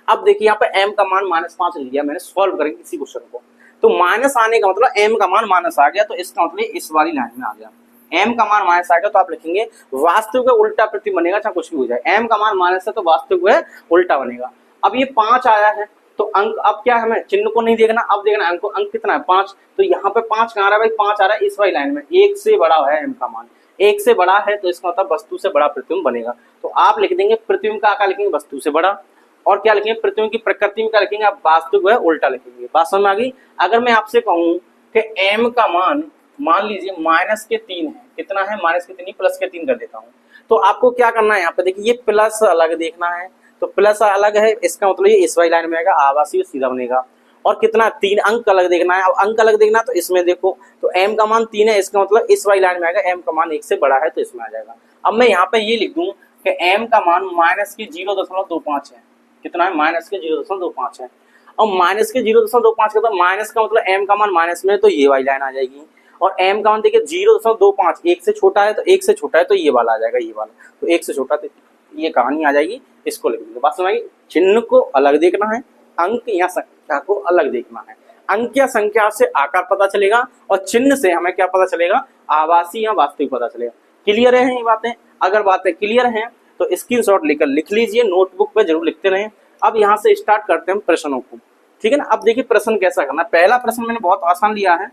अब देखिए यहाँ पे एम का मान -5 लिख दिया मैंने, सॉल्व करेंगे किसी क्वेश्चन को। तो माइनस आने का मतलब एम का मान माइनस आ गया, तो इसका मतलब इस वाली लाइन में आ गया। एम का मान माइनस आ गया तो आप लिखेंगे वास्तविक उल्टा प्रतिबिंब बनेगा, चाहे कुछ भी हो जाए। एम का मान माइनस है तो वास्तविक उल्टा बनेगा। अब ये 5 आया है तो अंक, अब क्या है? हमें चिन्ह को नहीं देखना, अब देखना अंक को। अंक कितना है? 5। तो यहाँ पे 5 कहाँ आ रहा है भाई? 5 आ रहा है इस वाली लाइन में। 1 से बड़ा है एम का मान, 1 से बड़ा है तो इसका मतलब वस्तु से बड़ा प्रतिबिंब बनेगा। तो आप लिख देंगे प्रतिबिंब का आकार लिखेंगे वस्तु से बड़ा, और क्या लिखेंगे? प्रतिबिंब की प्रकृति में क्या लिखेंगे? आप वास्तविक उल्टा लिखेंगे। बात समझ में आ गई? अगर मैं आपसे कहूं कि एम का मान मान लीजिए -3 है, कितना है? -3, प्लस के 3 कर देता हूं। तो आपको क्या करना है? यहाँ पे देखिए ये प्लस अलग देखना है, तो प्लस अलग है, इसका मतलब ये इस वाली लाइन में आएगा, आवासीय सीधा बनेगा। और कितना 3 अंक अलग देखना है। अब अंक अलग देखना तो इसमें देखो, तो m का मान 3 है, इसका मतलब इस वाली लाइन में आएगा, m का मान 1 से बड़ा है तो इसमें आ जाएगा। अब मैं यहाँ पे ये लिख दूं कि m का मान माइनस के 0.25 है। कितना है? माइनस के 0.25 है। और माइनस के 0.25 का तो माइनस का मतलब m का मान माइनस में है तो ये वाली लाइन आ जाएगी। और m का मान देखिए 0.25 1 से छोटा है, तो 1 से छोटा है तो ये वाला आ जाएगा, ये वाला। तो 1 से छोटा तो ये कहानी आ जाएगी, इसको लिख देंगे। बात समझ? चिन्ह को अलग देखना है, अंक या संख्या को अलग देखना है। अंक या संख्या से आकार पता चलेगा और चिन्ह से हमें क्या पता चलेगा? आवासीय या वास्तविक पता चलेगा। क्लियर है ये बातें? अगर बातें क्लियर हैं तो स्क्रीनशॉट लेकर लिख लीजिए, नोटबुक पे जरूर लिखते रहें। अब यहाँ से स्टार्ट करते हैं प्रश्नों को, ठीक है ना। अब देखिए प्रश्न कैसा करना है। पहला प्रश्न मैंने बहुत आसान लिया है।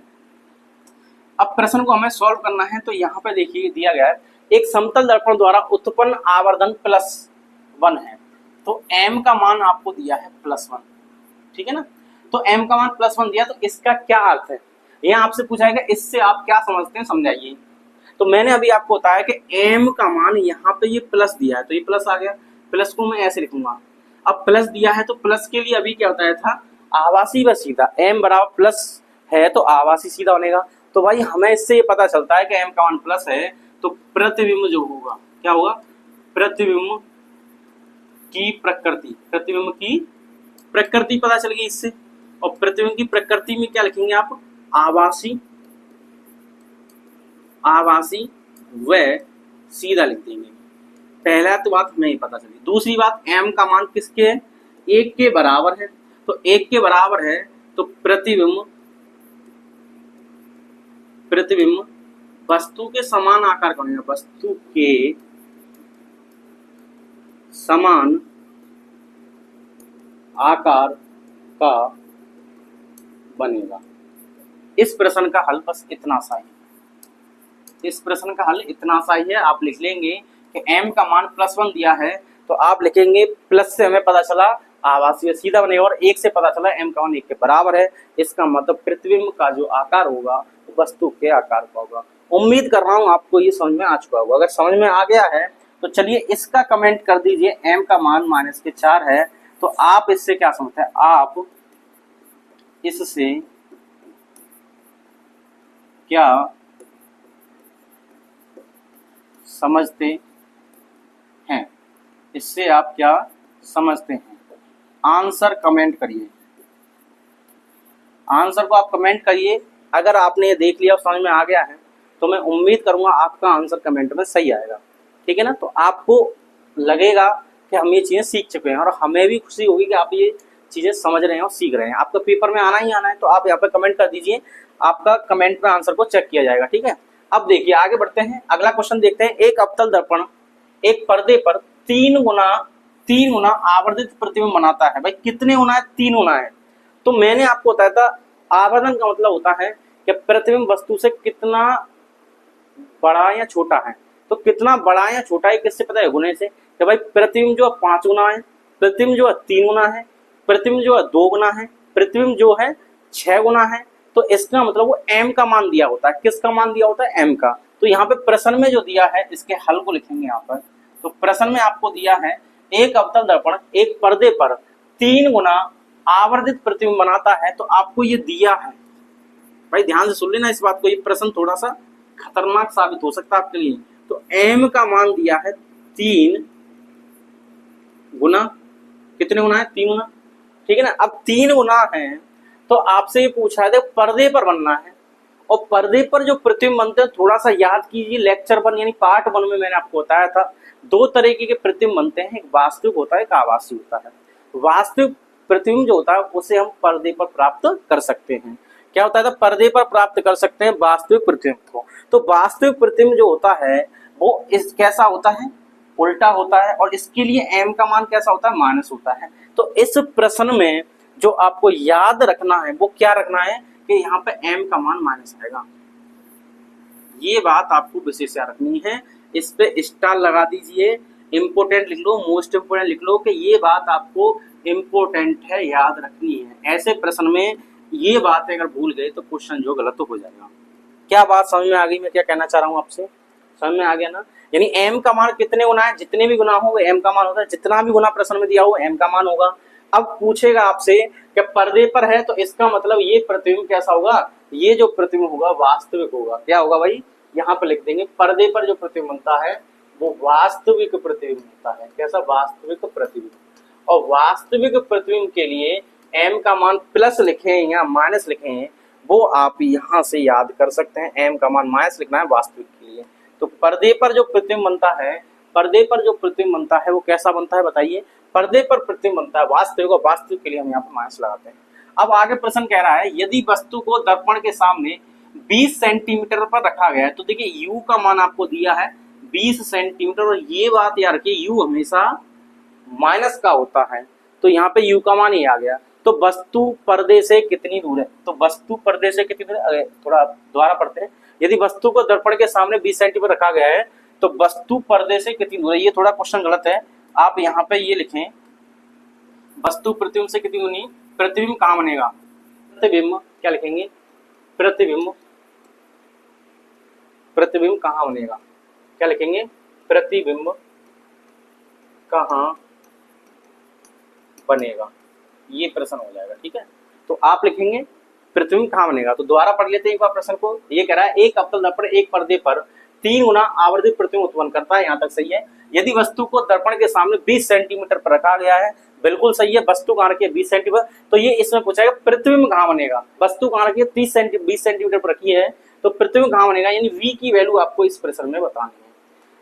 अब प्रश्न को हमें सॉल्व करना है। तो यहाँ पे देखिए दिया गया है, एक समतल दर्पण द्वारा उत्पन्न आवर्धन +1 है। तो m का मान आपको दिया है +1, ठीक है ना। तो m का मान +1 दिया, तो इसका क्या अर्थ है? यहाँ आपसे पूछा है कि इससे आप क्या समझते हैं, समझाइए। तो मैंने अभी आपको बताया कि m का मान यहाँ पे ये प्लस दिया है, तो ये प्लस आ गया। प्लस को मैं ऐसे लिखूंगा। अब प्लस दिया है तो प्लस के लिए अभी क्या बताया था? आवासीय व सीधा। m बराबर प्लस है तो आवासीय सीधा बनेगा। तो भाई हमें इससे ये पता चलता है कि m का मान प्लस है तो प्रतिबिंब जो होगा क्या होगा? प्रतिबिंब की प्रकृति, प्रतिबिंब की प्रकृति पता चल गई इससे। और प्रतिबिंब की प्रकृति में क्या लिखेंगे आप? आवासीय, आवासीय व सीधा लिख देंगे। पहला तो बात हमें ही पता चली। दूसरी बात, m का मान किसके है? 1 के बराबर है। तो 1 के बराबर है तो प्रतिबिंब वस्तु के समान आकार का बनेगा, वस्तु के समान आकार का बनेगा। इस प्रश्न का हल बस इतना सा ही, इस प्रश्न का हल इतना सा ही है। आप लिख लेंगे कि m का मान +1 दिया है तो आप लिखेंगे प्लस से हमें पता चला आवासीय सीधा बनेगा, और 1 से पता चला m का मान 1 के बराबर है। इसका मतलब प्रतिबिंब का जो आकार होगा वो वस्तु के आकार का होगा। उम्मीद कर रहा हूं आपको ये समझ में आ चुका होगा। अगर समझ में आ गया है तो चलिए इसका कमेंट कर दीजिए। m का मान -4 है तो आप इससे क्या समझते हैं? आप इससे क्या समझते हैं? इससे आप क्या समझते हैं? आंसर कमेंट करिए, आंसर को आप कमेंट करिए। अगर आपने ये देख लिया और समझ में आ गया है तो मैं उम्मीद करूंगा आपका आंसर कमेंट में सही आएगा, ठीक है ना। तो आपको लगेगा कि हम ये चीजें सीख चुके हैं और हमें भी खुशी होगी कि आप ये चीजें समझ रहे हैं और सीख रहे हैं। आपका पेपर में आना ही आना है तो आप यहाँ पे कमेंट कर दीजिए, आपका कमेंट में आंसर को चेक किया जाएगा, ठीक है। अब देखिए आगे बढ़ते हैं, अगला क्वेश्चन देखते हैं। एक अवतल दर्पण एक पर्दे पर 3 गुना आवर्धित प्रतिबिंब बनाता है। भाई कितने गुना है? 3 गुना है। तो मैंने आपको बताया था आवर्धन का मतलब होता है कि प्रतिबिंब वस्तु से कितना बड़ा या छोटा है। तो कितना बड़ा या छोटा है किससे पता है? गुने से। कि भाई प्रतिबिंब जो है 5 गुना है, प्रतिबिंब जो है 3 गुना है, प्रतिबिंब जो है 2 गुना है, प्रतिबिंब जो है 6 गुना है। तो इसका मतलब वो m का मान दिया होता है। किसका मान दिया होता है? m का। तो यहाँ पे प्रश्न में जो दिया है इसके हल को लिखेंगे यहाँ पर। तो प्रश्न में आपको दिया है एक अवतल दर्पण एक पर्दे पर 3 गुना आवर्धित प्रतिबिंब बनाता है। तो आपको ये दिया है, भाई ध्यान से सुन लेना इस बात को, ये प्रश्न थोड़ा सा खतरनाक साबित हो सकता है आपके लिए। तो m का मान दिया है 3 गुना, कितने गुना है? 3 गुना, ठीक है ना। अब 3 गुना है तो आपसे ये पूछा है पर्दे पर बनना है, और पर्दे पर जो प्रतिबिंब बनते हैं थोड़ा सा याद कीजिए। लेक्चर 1 यानी पार्ट 1 में मैंने आपको बताया था 2 तरीके के प्रतिबिंब बनते हैं, एक वास्तविक होता है, एक आभासी होता है। वास्तविक प्रतिबिंब जो होता है उसे हम पर्दे पर प्राप्त कर सकते हैं। क्या होता है? तो पर्दे पर प्राप्त कर सकते हैं वास्तविक प्रतिबिंब को। तो वास्तविक प्रतिबिंब जो होता है वो इस कैसा होता है? उल्टा होता है, और इसके लिए m का मान कैसा होता है? माइनस होता है। तो इस प्रश्न में जो आपको याद रखना है वो क्या रखना है कि यहाँ पे m का मान माइनस आएगा। ये बात आपको विशेष याद रखनी है। इस पे स्टार लगा दीजिए, इंपोर्टेंट लिख लो, मोस्ट इंपोर्टेंट लिख लो कि ये बात आपको इंपोर्टेंट है, याद रखनी है। ऐसे प्रश्न में ये बात अगर भूल गए तो क्वेश्चन जो गलत तो हो जाएगा। क्या बात समझ में आ गई? मैं क्या कहना चाह रहा हूँ आपसे, समझ में आ गया ना। यानी m का मान कितने गुना है, जितने भी गुना हो वो m का मान होता है, जितना भी गुना प्रश्न में दिया हो m का मान होगा। अब पूछेगा आपसे कि पर्दे पर है, तो इसका मतलब ये प्रतिबिंब कैसा होगा, ये जो प्रतिबिंब होगा वास्तविक होगा। क्या होगा भाई, यहाँ पर लिख देंगे पर्दे पर जो प्रतिबिंब बनता है वो वास्तविक प्रतिबिंब होता है। कैसा, वास्तविक प्रतिबिंब। और वास्तविक प्रतिबिंब के लिए m का मान प्लस लिखे या माइनस लिखे, वो आप यहाँ से याद कर सकते हैं। m का मान माइनस लिखना है वास्तविक के लिए। तो पर्दे पर जो प्रतिबिंब बनता है, पर्दे पर जो प्रतिबिंब बनता है वो कैसा बनता है बताइए। पर्दे पर प्रतिबिंब बनता है वास्तविक, और वास्तविक के लिए हम यहाँ पर माइनस लगाते हैं। अब आगे प्रश्न कह रहा है यदि वस्तु को दर्पण के सामने 20 सेंटीमीटर पर रखा गया है, तो देखिए u का मान आपको दिया है 20 सेंटीमीटर, और ये बात यार कि u हमेशा माइनस का होता है, तो यहाँ पे u का मान ही आ गया। तो वस्तु पर्दे से कितनी दूर है, तो वस्तु पर्दे से कितनी दूर है, थोड़ा दोबारा पढ़ते हैं। यदि वस्तु को दर्पण के सामने 20 सेंटीमीटर रखा गया है तो वस्तु पर्दे से कितनी दूर है। ये थोड़ा क्वेश्चन गलत है, आप यहाँ पे ये लिखें वस्तु प्रतिबिंब से कितनी दूर, प्रतिबिंब कहाँ बनेगा, प्रतिबिंब क्या लिखेंगे, प्रतिबिंब, प्रतिबिंब कहाँ बनेगा, क्या लिखेंगे, प्रतिबिंब कहाँ बनेगा, ये प्रश्न हो जाएगा। ठीक है, तो आप लिखेंगे प्रतिबिंब कहाँ बनेगा। तो दोबारा पढ़ लेते हैं एक बार प्रश्न को। ये कह रहा है एक अवतल दर्पण एक पर्दे पर 3 गुना आवर्धित प्रतिबिंब उत्पन्न करता है, यहाँ तक सही है। यदि वस्तु को दर्पण के सामने 20 सेंटीमीटर पर रखा गया है, बिल्कुल सही है। वस्तु कहाँ रखी है 20 सेंटीमीटर, तो ये इसमें पूछा गया प्रतिबिंब कहाँ बनेगा। वस्तु कहाँ रखी है 20 सेंटीमीटर पर रखी है, तो प्रतिबिंब कहाँ बनेगा, यानी v की वैल्यू आपको इस प्रश्न में बतानी है।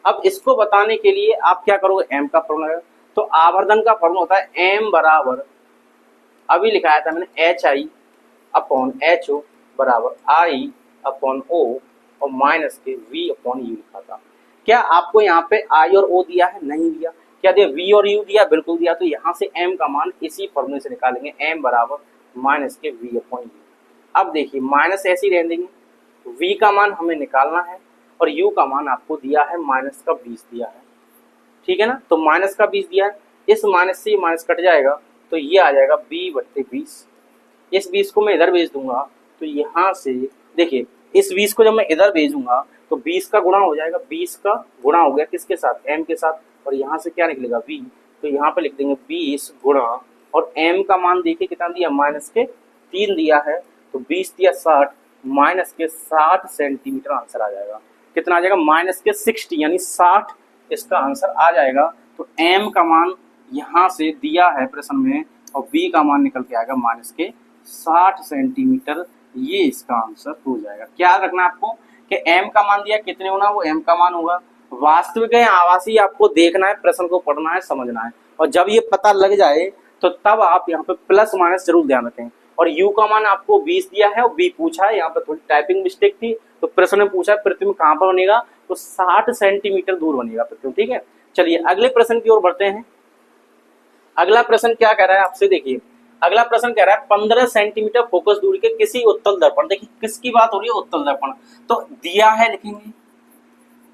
अब इसको बताने के लिए आप क्या करोगे, m का फॉर्मूला है, तो आवर्धन का फॉर्मूला होता है m बराबर, अभी लिखाया था मैंने HI अपॉन HO बराबर I अपॉन O और माइनस के V अपॉन U लिखा था। क्या आपको यहाँ पे I और O दिया है, नहीं दिया। क्या दिया, V और U दिया, बिल्कुल दिया। तो यहाँ से m का मान इसी फॉर्मूले से निकालेंगे, m बराबर माइनस के V अपॉन U। अब देखिए माइनस ऐसे ही रहने देंगे, V का मान हमें निकालना है और U का मान आपको दिया है माइनस का 20 दिया है, ठीक है ना। तो माइनस का 20 दिया है, इस माइनस से माइनस कट जाएगा, तो ये आ जाएगा b/20। इस 20 को मैं इधर भेज दूंगा, तो यहाँ से देखिए इस 20 को जब मैं इधर भेजूंगा तो 20 का गुणा हो जाएगा, 20 का गुणा हो गया किसके साथ, m के साथ, और यहाँ से क्या निकलेगा v, तो यहाँ पे लिख देंगे 20 गुणा, और m का मान देखिए कितना दिया, माइनस के 3 दिया है, तो 20 दिया 60, माइनस के 60 सेंटीमीटर आंसर आ जाएगा। कितना आ जाएगा, माइनस के 60 यानी 60 इसका आंसर आ जाएगा। तो m का मान यहाँ से दिया है प्रश्न में, और b का मान निकल के आएगा माइनस के 60 सेंटीमीटर, ये इसका आंसर हो जाएगा। क्या रखना है आपको कि m का मान दिया कितने होना, वो m का मान होगा। वास्तविक है आवासीय आपको देखना है, प्रश्न को पढ़ना है, समझना है, और जब ये पता लग जाए तो तब आप यहाँ पे प्लस माइनस जरूर ध्यान रखें। और u का मान आपको 20 दिया है और b पूछा है, यहाँ पे थोड़ी टाइपिंग मिस्टेक थी, तो प्रश्न में पूछा है प्रतिबिंब कहाँ पर बनेगा, तो 60 सेंटीमीटर दूर बनेगा प्रतिबिंब। ठीक है, चलिए अगले प्रश्न की ओर बढ़ते हैं। अगला प्रश्न क्या कह रहा है आपसे, देखिए अगला प्रश्न कह रहा है 15 सेंटीमीटर फोकस दूरी के किसी उत्तल दर्पण, देखिए किसकी बात हो रही है, उत्तल दर्पण, तो दिया है लिखेंगे,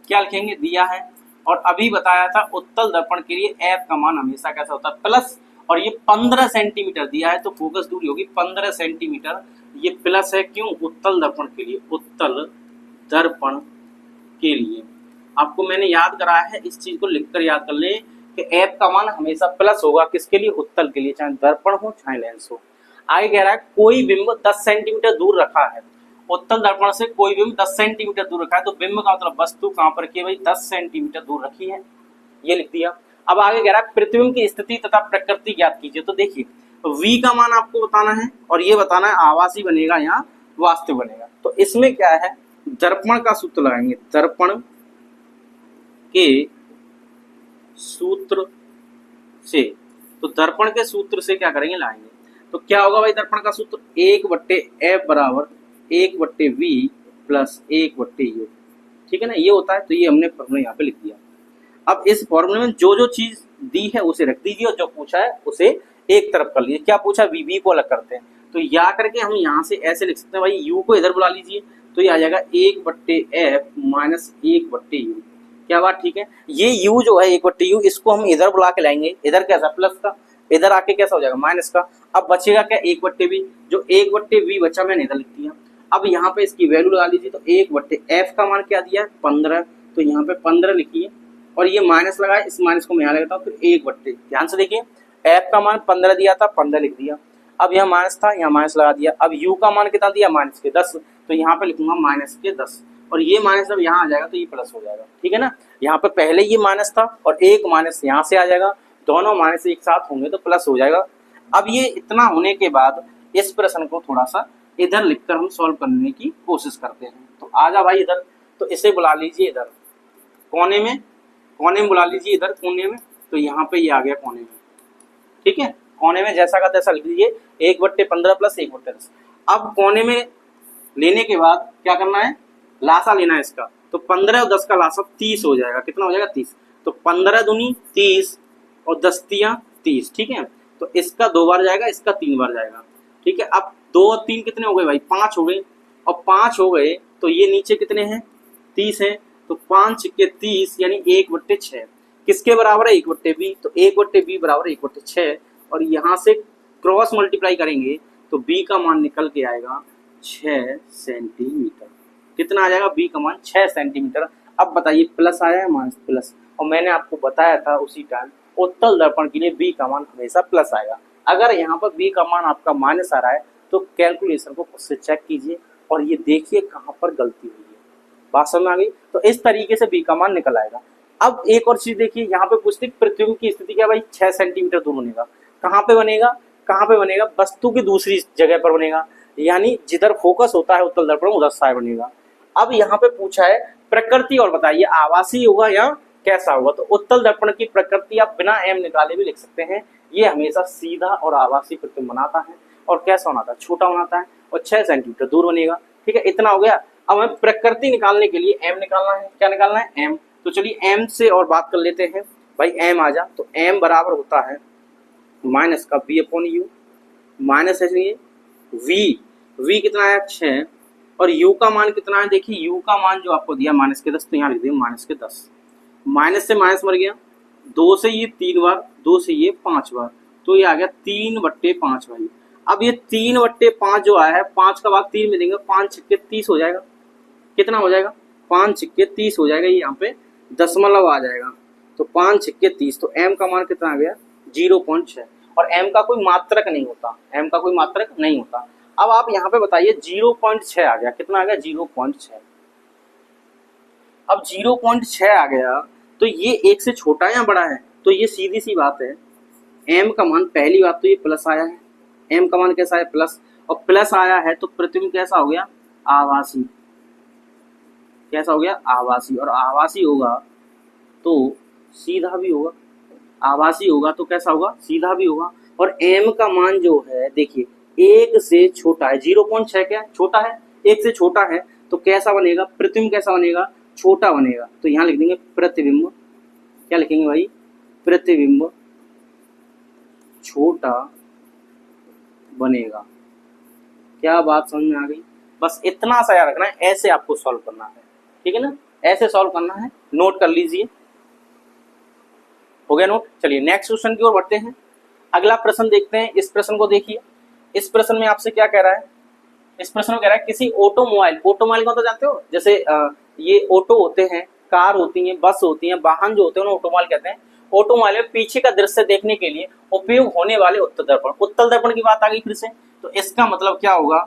क्या लिखेंगे, दिया है। और अभी बताया था उत्तल दर्पण के लिए f का मान हमेशा कैसा होता है, प्लस, और ये 15 सेंटीमीटर दिया है तो फोकस दूरी होगी 15 सेंटीमीटर, ये प्लस है, क्यों, उत्तल दर्पण के लिए, उत्तल दर्पण के लिए। आपको मैंने याद कराया है, इस चीज को लिखकर याद कर ले कि f का मान हमेशा प्लस होगा, किसके लिए, उत्तल के लिए, चाहे दर्पण हो चाहे लेंस हो। आगे कह रहा है कोई बिंब 10 सेंटीमीटर दूर रखा है, उत्तल दर्पण से कोई बिंब 10 सेंटीमीटर दूर रखा है, तो बिंब का मतलब वस्तु कहां पर रखी है भाई, 10 सेंटीमीटर दूर रखी है, ये लिख दिया। अब आगे कह रहा है प्रतिबिंब की स्थिति तथा प्रकृति ज्ञात कीजिए, तो देखिए v का मान आपको बताना है और ये बताना है आवासीय बनेगा या वास्तविक बनेगा। तो इसमें क्या है, दर्पण का सूत्र लगाएंगे, दर्पण के सूत्र से, तो दर्पण के सूत्र से क्या करेंगे, लाएंगे, तो क्या होगा भाई दर्पण का सूत्र, 1/f बराबर 1/v प्लस 1/u, ठीक है ना, ये होता है। तो ये हमने फॉर्मूला यहाँ पे लिख दिया। अब इस फॉर्मूले में जो जो चीज दी है उसे रख दीजिए और जो पूछा है उसे एक तरफ कर लीजिए। क्या पूछा, v को अलग करते हैं, तो या करके हम यहाँ से ऐसे लिख सकते हैं भाई, u को इधर बुला लीजिए, तो ये आ जाएगा 1/f माइनस 1/u। क्या बात ठीक है, ये u जो है 1/u, इसको हम इधर बुला के लाएंगे, इधर कैसा प्लस का, इधर आके कैसा हो जाएगा माइनस का। अब बचेगा क्या, 1/v, जो 1/v बचा मैंने इधर लिख दिया। अब यहाँ पे इसकी वैल्यू लगा लीजिए, तो 1/f का मान क्या दिया है 15, तो यहाँ पे 15 लिखिए और ये माइनस लगाए, इस माइनस को मैं यहाँ लगाता हूँ, फिर 1/। ध्यान से देखिए, एफ का मान 15 दिया था, 15 लिख दिया। अब यहाँ माइनस था, यहाँ माइनस लगा दिया। अब यू का मान कितना दिया, -10, तो यहाँ पे लिखूंगा -10 और ये माइनस जब यहाँ आ जाएगा तो ये प्लस हो जाएगा। ठीक है ना, यहाँ पे पहले ये माइनस था और एक माइनस यहाँ से आ जाएगा, दोनों माइनस एक साथ होंगे तो प्लस हो जाएगा। अब ये इतना होने के बाद इस प्रश्न को थोड़ा सा इधर लिखकर हम सॉल्व करने की कोशिश करते हैं। तो आ जा भाई इधर, तो इसे बुला लीजिए इधर कोने में बुला लीजिए इधर कोने में। तो यहाँ पे ये आ गया कोने में। ठीक है, कोने में जैसा का तैसा लिख लीजिए, 1/15 + 1/10। अब कोने में लेने के बाद क्या करना है, लासा लेना है इसका। तो 15 और 10 का लासा 30 हो जाएगा। कितना हो जाएगा, 30। तो 15 दूनी 30 और 10 तियां 30। ठीक है, तो इसका 2 बार जाएगा, इसका 3 बार जाएगा। ठीक है, अब 2 और 3 कितने हो गए भाई, 5 हो गए। और 5 हो गए तो ये नीचे कितने हैं, 30 हैं। तो 5 के 30 यानी 1/6 किसके बराबर है, 1/b। तो 1/b बराबर 1/6 और यहाँ से क्रॉस मल्टीप्लाई करेंगे तो b का मान निकल के आएगा 6 सेंटीमीटर। कितना आ जाएगा, b का मान 6 सेंटीमीटर। अब बताइए प्लस आया है माइनस प्लस, और मैंने आपको बताया था उसी टाइम उत्तल दर्पण के लिए b का मान हमेशा प्लस आएगा। अगर यहाँ पर b का मान आपका माइनस आ रहा है तो कैलकुलेशन को खुद से चेक कीजिए और ये देखिए कहाँ पर गलती हुई है। बात समझ में आ गई। तो इस तरीके से b का मान निकल आएगा। अब एक और चीज देखिए, यहाँ पे पूछती प्रतिबिंब की स्थिति क्या भाई, 6 सेंटीमीटर दूर बनेगा। कहाँ पे बनेगा, वस्तु की दूसरी जगह पर बनेगा, यानी जिधर फोकस होता है उत्तल दर्पण उधर साय बनेगा। अब यहाँ पे पूछा है प्रकृति और बताइए आवासीय होगा या कैसा होगा। तो उत्तल दर्पण की प्रकृति आप बिना एम निकाले भी लिख सकते हैं। ये हमेशा सीधा और आवासीय प्रतिबिंब बनाता है और कैसा बनाता है, छोटा बनाता है और 6 सेंटीमीटर दूर बनेगा। ठीक है, इतना हो गया। अब हमें प्रकृति निकालने के लिए एम निकालना है। क्या निकालना है, एम। तो चलिए एम से और बात कर लेते हैं भाई। एम आ जा, तो एम बराबर होता है माइनस का v/u, माइनस है v कितना है 6 और u का मान कितना है, देखिए u का मान जो आपको दिया -10, तो यहाँ लिख दिया -10। माइनस से माइनस मर गया, 2 से ये 3 बार, 2 से ये 5 बार, तो ये आ गया 3/5 भाई। अब ये 3/5 जो आया है, 5 का भाग 3 में देंगे, 5 छक्के 30 हो जाएगा। कितना हो जाएगा, 5 छक्के 30 हो जाएगा। ये यहाँ पे दशमलव आ जाएगा, तो 5 छक्के 30। तो m का मान कितना आ गया, 0.6। और m का कोई मात्रक नहीं होता, अब आप यहाँ पे बताइए 0.6 आ गया, कितना आ गया, 0.6। अब 0.6 आ गया तो ये 1 से छोटा या बड़ा है, तो ये सीधी सी बात है m का मान, पहली बात तो ये प्लस आया है, m का मान कैसा है, प्लस। और प्लस आया है तो प्रतिबिंब कैसा हो गया, आभासी। कैसा हो गया, आभासी। और आभासी होगा तो सीधा भी होगा, आभासी होगा तो कैसा होगा, सीधा भी होगा। और m का मान जो है देखिए 1 से छोटा है, 0.6 क्या छोटा है, 1 से छोटा है, तो कैसा बनेगा, प्रतिबिंब कैसा बनेगा, छोटा बनेगा। तो यहाँ लिख देंगे प्रतिबिंब, क्या लिखेंगे भाई, प्रतिबिंब छोटा बनेगा। क्या बात समझ में आ गई। बस इतना सा याद रखना है, ऐसे आपको सॉल्व करना है। ठीक है ना, ऐसे सॉल्व करना है, नोट कर लीजिए। हो गया नोट। चलिए नेक्स्ट क्वेश्चन की ओर बढ़ते हैं। अगला प्रश्न देखते हैं। इस प्रश्न को देखिए, इस प्रश्न में आपसे क्या कह रहा है, इस प्रश्न में कह रहा है किसी ऑटोमोबाइल को तो जानते हो, जैसे ये ऑटो होते हैं, कार होती हैं, बस होती हैं, वाहन जो होते हैं उन्हें ऑटोमोबाइल कहते हैं। ऑटोमोबाइल में पीछे का दृश्य देखने के लिए उपयोग होने वाले उत्तल दर्पण की बात आ गई फिर से। तो इसका मतलब क्या होगा,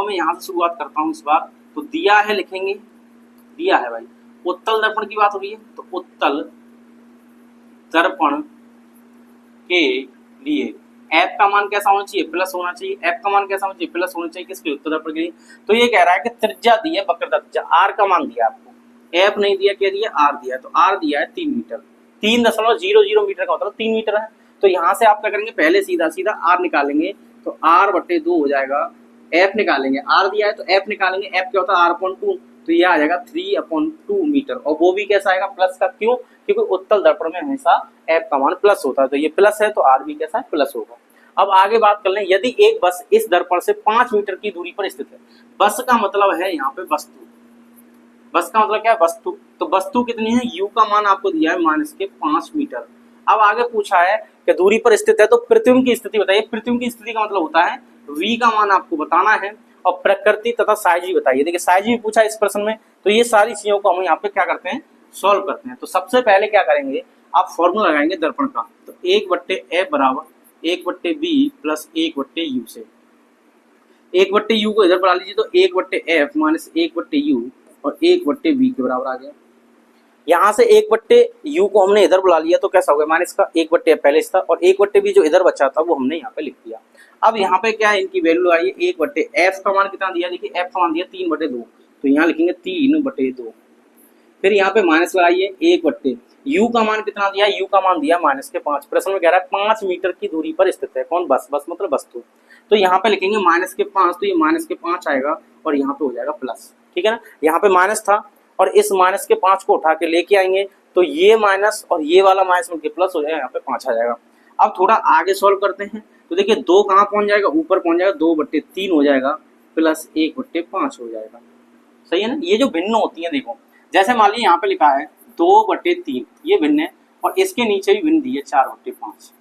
मैं यहाँ से शुरुआत करता हूँ इस बार। तो दिया है, लिखेंगे, दिया है भाई, उत्तल दर्पण की बात हो रही है, तो उत्तल दर्पण के लिए एफ का मान कैसा होना चाहिए, प्लस होना चाहिए। एफ का मान कैसा होना चाहिए, प्लस होना चाहिए। किसके, उत्तल दर्पण के लिए। तो ये कह रहा है कि त्रिज्या दी है, वक्रता त्रिज्या, आर का मान दिया आपको, एफ नहीं दिया, क्या दिया, आर दिया है। तो आर दिया है 3 मीटर, 3.00 मीटर का मतलब 3 मीटर है। तो यहाँ से आप क्या करेंगे, पहले सीधा सीधा आर निकालेंगे, तो r/2 हो जाएगा। एफ निकालेंगे, आर दिया है तो एफ निकालेंगे, एफ क्या होता है, r/2, तो ये आ जाएगा 3/2 मीटर। और वो भी कैसा आएगा, प्लस का। क्यों, क्योंकि उत्तल दर्पण में हमेशा एफ का मान प्लस होता है, तो ये प्लस है तो आर भी कैसा है, प्लस होगा। अब आगे बात कर लें, यदि एक बस इस दर्पण से 5 मीटर की दूरी पर स्थित है, बस का मतलब है यहाँ पे वस्तु, बस का मतलब क्या है, वस्तु। तो वस्तु कितनी है, u का मान आपको दिया है -5 मीटर। अब आगे पूछा है कि दूरी पर स्थित है, तो प्रतिबिंब की स्थिति बताइए। प्रतिबिंब की स्थिति का मतलब होता है v का मान आपको बताना है और प्रकृति तथा साइज भी बताइए। देखिए साइज भी पूछा इस प्रश्न में, तो ये सारी चीजों को हम यहाँ पे क्या करते हैं, सॉल्व करते हैं। तो सबसे पहले क्या करेंगे, आप फॉर्मूला लगाएंगे दर्पण का। तो 1/f बराबर 1/b प्लस 1/u से 1/u को इधर बढ़ा लीजिए, तो 1/f माइनस 1/u और 1/b के बराबर आ गया। यहाँ से 1/u को हमने इधर बुला लिया तो कैसा हो गया, माइनस का 1/f पहले था और 1/b जो इधर बचा था वो हमने यहाँ पे लिख दिया। अब यहाँ पे क्या है, इनकी वैल्यू आई है 1/f का मान कितना दिया, देखिए f का मान दिया 3/2, तो यहाँ लिखेंगे 3/2। फिर यहाँ पे माइनस लगाइए 1/u का मान कितना दिया, u का मान दिया -5। प्रश्न में कह रहा है 5 मीटर की दूरी पर स्थित है कौन, बस मतलब वस्तु। तो यहाँ पे लिखेंगे -5, तो ये -5 आएगा और यहाँ पे हो जाएगा प्लस, ठीक है ना। यहाँ पे माइनस था और इस -5 को उठा के लेके आएंगे तो ये माइनस और ये वाला माइनस मिलकर प्लस हो जाएगा, यहाँ पे 5 आ जाएगा। अब थोड़ा आगे सॉल्व करते हैं, तो देखिए 2 कहाँ पहुंच जाएगा, ऊपर पहुंच जाएगा, 2/3 हो जाएगा प्लस 1/5 हो जाएगा, सही है ना। ये जो भिन्न होती है, देखो जैसे मान लीजिए यहाँ पे लिखा है 2/3, ये भिन्न है और इसके नीचे भी भिन्न दी है 4/5।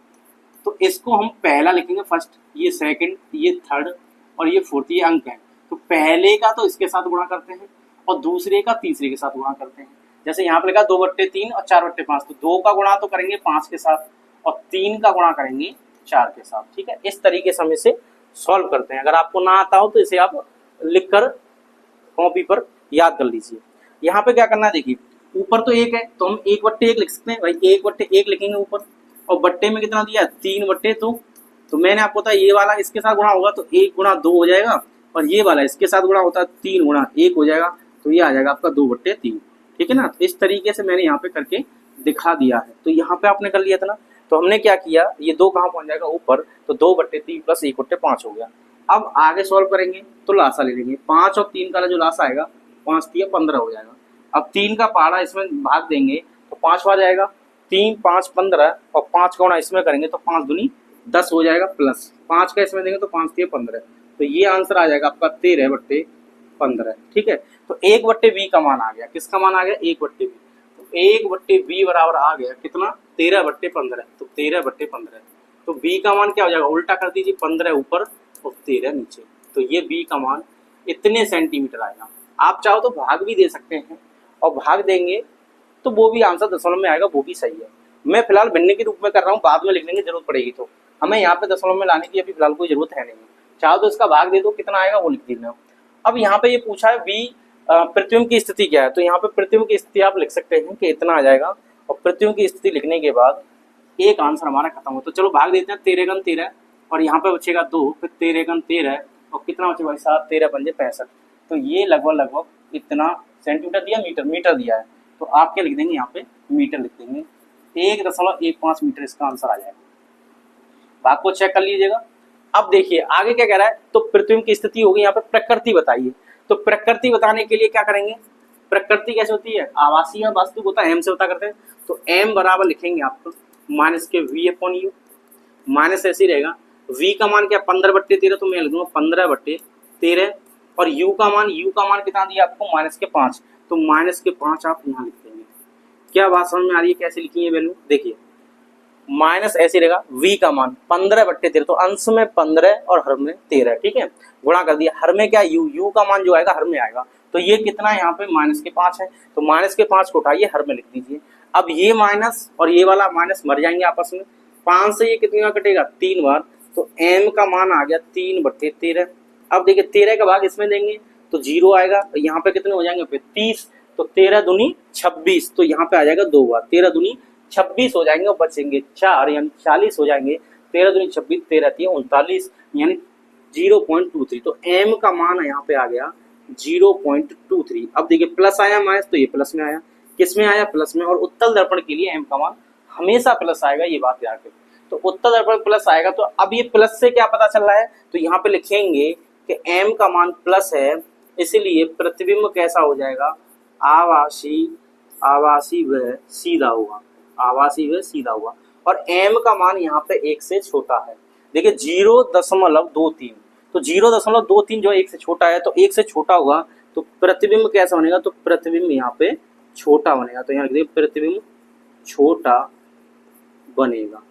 तो इसको हम पहला लिखेंगे फर्स्ट, ये सेकंड, ये थर्ड और ये फोर्थ, ये अंक है। तो पहले का तो इसके साथ गुणा करते हैं और दूसरे का तीसरे के साथ गुणा करते हैं। जैसे यहाँ पे लिखा 2/3 और 4/5, तो 2 का गुणा तो करेंगे 5 के साथ और 3 का गुणा करेंगे 4 के साथ, ठीक है। इस तरीके से हम इसे सॉल्व करते हैं। अगर आपको ना आता हो तो इसे आप लिखकर कॉपी पर याद कर लीजिए। यहाँ पे क्या करना है, देखिए ऊपर तो 1 है तो हम 1/1 लिख सकते हैं भाई, 1/1 लिखेंगे ऊपर और बट्टे में कितना दिया 3/2। तो मैंने आपको बताया ये वाला इसके साथ गुणा होगा तो 1 × 2 हो जाएगा और ये वाला इसके साथ गुणा होता है 3 × 1 हो जाएगा, तो ये आ जाएगा आपका 2/3, ठीक है ना। तो इस तरीके से मैंने यहाँ पे करके दिखा दिया है। तो यहाँ पे आपने कर लिया था ना, तो हमने क्या किया, ये 2 कहाँ पहुंच जाएगा ऊपर, तो 2/3 प्लस 1/5 हो गया। अब आगे सॉल्व करेंगे तो लासा ले लेंगे, 5 और 3 का जो लासा आएगा 5 × 3 = 15 हो जाएगा। अब 3 का पहाड़ा इसमें भाग देंगे तो 5 आ जाएगा, 3 5 15 और 5 का गुणा इसमें करेंगे तो 5 दूनी 10 हो जाएगा, प्लस 5 का इसमें देंगे तो 5 × 3 = 15। तो ये आंसर आ जाएगा आपका 13/15, ठीक है। तो 1/b का मान आ गया, किसका मान आ गया, 1/b। तो 1/b बराबर आ गया कितना, 13/15। तो 13/15, तो b का मान क्या हो जाएगा, उल्टा कर दीजिए, 15 ऊपर और 13 नीचे। तो ये b का मान इतने सेंटीमीटर आएगा। आप चाहो तो भाग भी दे सकते हैं और भाग देंगे तो वो भी आंसर दशमलव में आएगा, वो भी सही है। मैं फिलहाल भिन्न के रूप में कर रहा हूँ, बाद में लिखने की जरूरत पड़ेगी तो हमें यहाँ पे दशमलव में लाने की अभी फिलहाल कोई जरूरत है नहीं। चाहो तो इसका भाग दे दो, कितना आएगा वो लिख दीजिए। अब यहाँ पे ये पूछा है बी प्रतिबिंब की स्थिति क्या है, तो यहाँ पे प्रतिबिंब की स्थिति आप लिख सकते हैं कि इतना आ जाएगा और प्रतिबिंब की स्थिति लिखने के बाद एक आंसर हमारा खत्म हो। तो चलो भाग देते हैं, 13 × 13 और यहाँ पे बचेगा 2, फिर 13 × 13 और कितना बचेगा भाई 7, 13 × 5 = 65। तो ये लगभग इतना सेंटीमीटर दिया, मीटर दिया है, तो आप क्या लिख देंगे, यहाँ पे मीटर लिख देंगे, 1.15 मीटर इसका आंसर आ जाएगा। भाग को चेक कर लीजिएगा। अब देखिए आगे क्या कह रहा है, तो प्रतिबिंब की स्थिति होगी, यहाँ पे प्रकृति बताइए। तो प्रकृति बताने के लिए क्या करेंगे, प्रकृति कैसे होती है, आवासीय वास्तविक होता है, एम से होता करते हैं। तो एम बराबर लिखेंगे आपको माइनस के v/u, माइनस ऐसे ही रहेगा। v का मान क्या 15/13, तो मैं लिख दूंगा 15/13 और u का मान कितना दिया आपको -5, तो -5 आप यहाँ लिख देंगे। क्या बात समझ में आ रही है, कैसे लिखी है वैल्यू, देखिए माइनस ऐसे रहेगा, v का मान 15/13, तो अंश में 15 और हर में 13, ठीक है, गुणा कर दिया। हर में क्या u का मान जो आएगा हर में आएगा, तो ये कितना यहाँ पे -5 है, तो -5 को उठाइए हर में लिख दीजिए। अब ये माइनस और ये वाला माइनस मर जाएंगे आपस में, 5 से ये कितनी बार कटेगा, 3 बार, तो m का मान आ गया 3/13। अब देखिए 13 का भाग इसमें देंगे तो 0 आएगा, तो यहाँ पे कितने हो जाएंगे फिर 30, तो 13 दूनी 26, तो यहाँ पे आ जाएगा 2 बार, 13 दूनी 26 हो जाएंगे और बचेंगे 4 यानी 40 हो जाएंगे। 13 दूनी 26, 13 × 3 = 39 यानी 0.23। तो m का मान यहाँ पे आ गया 0.23। अब देखिए प्लस आया माइनस, तो ये प्लस में आया, किस में आया, प्लस में। और उत्तल दर्पण के लिए m का मान हमेशा प्लस आएगा, ये बात याद रखें। तो उत्तल दर्पण प्लस आएगा, तो अब ये प्लस से क्या पता चल रहा है, तो यहाँ पे लिखेंगे कि m का मान प्लस है, इसलिए प्रतिबिंब कैसा हो जाएगा, आवासी व सीधा होगा, आवासी व सीधा हुआ। और m का मान यहाँ पे 1 से छोटा है, देखिए 0.23, तो 0.23 जो 1 से छोटा है, तो 1 से छोटा हुआ तो प्रतिबिंब कैसा बनेगा, तो प्रतिबिंब यहाँ पे छोटा बनेगा, तो यहाँ लिख देखिए प्रतिबिंब छोटा बनेगा,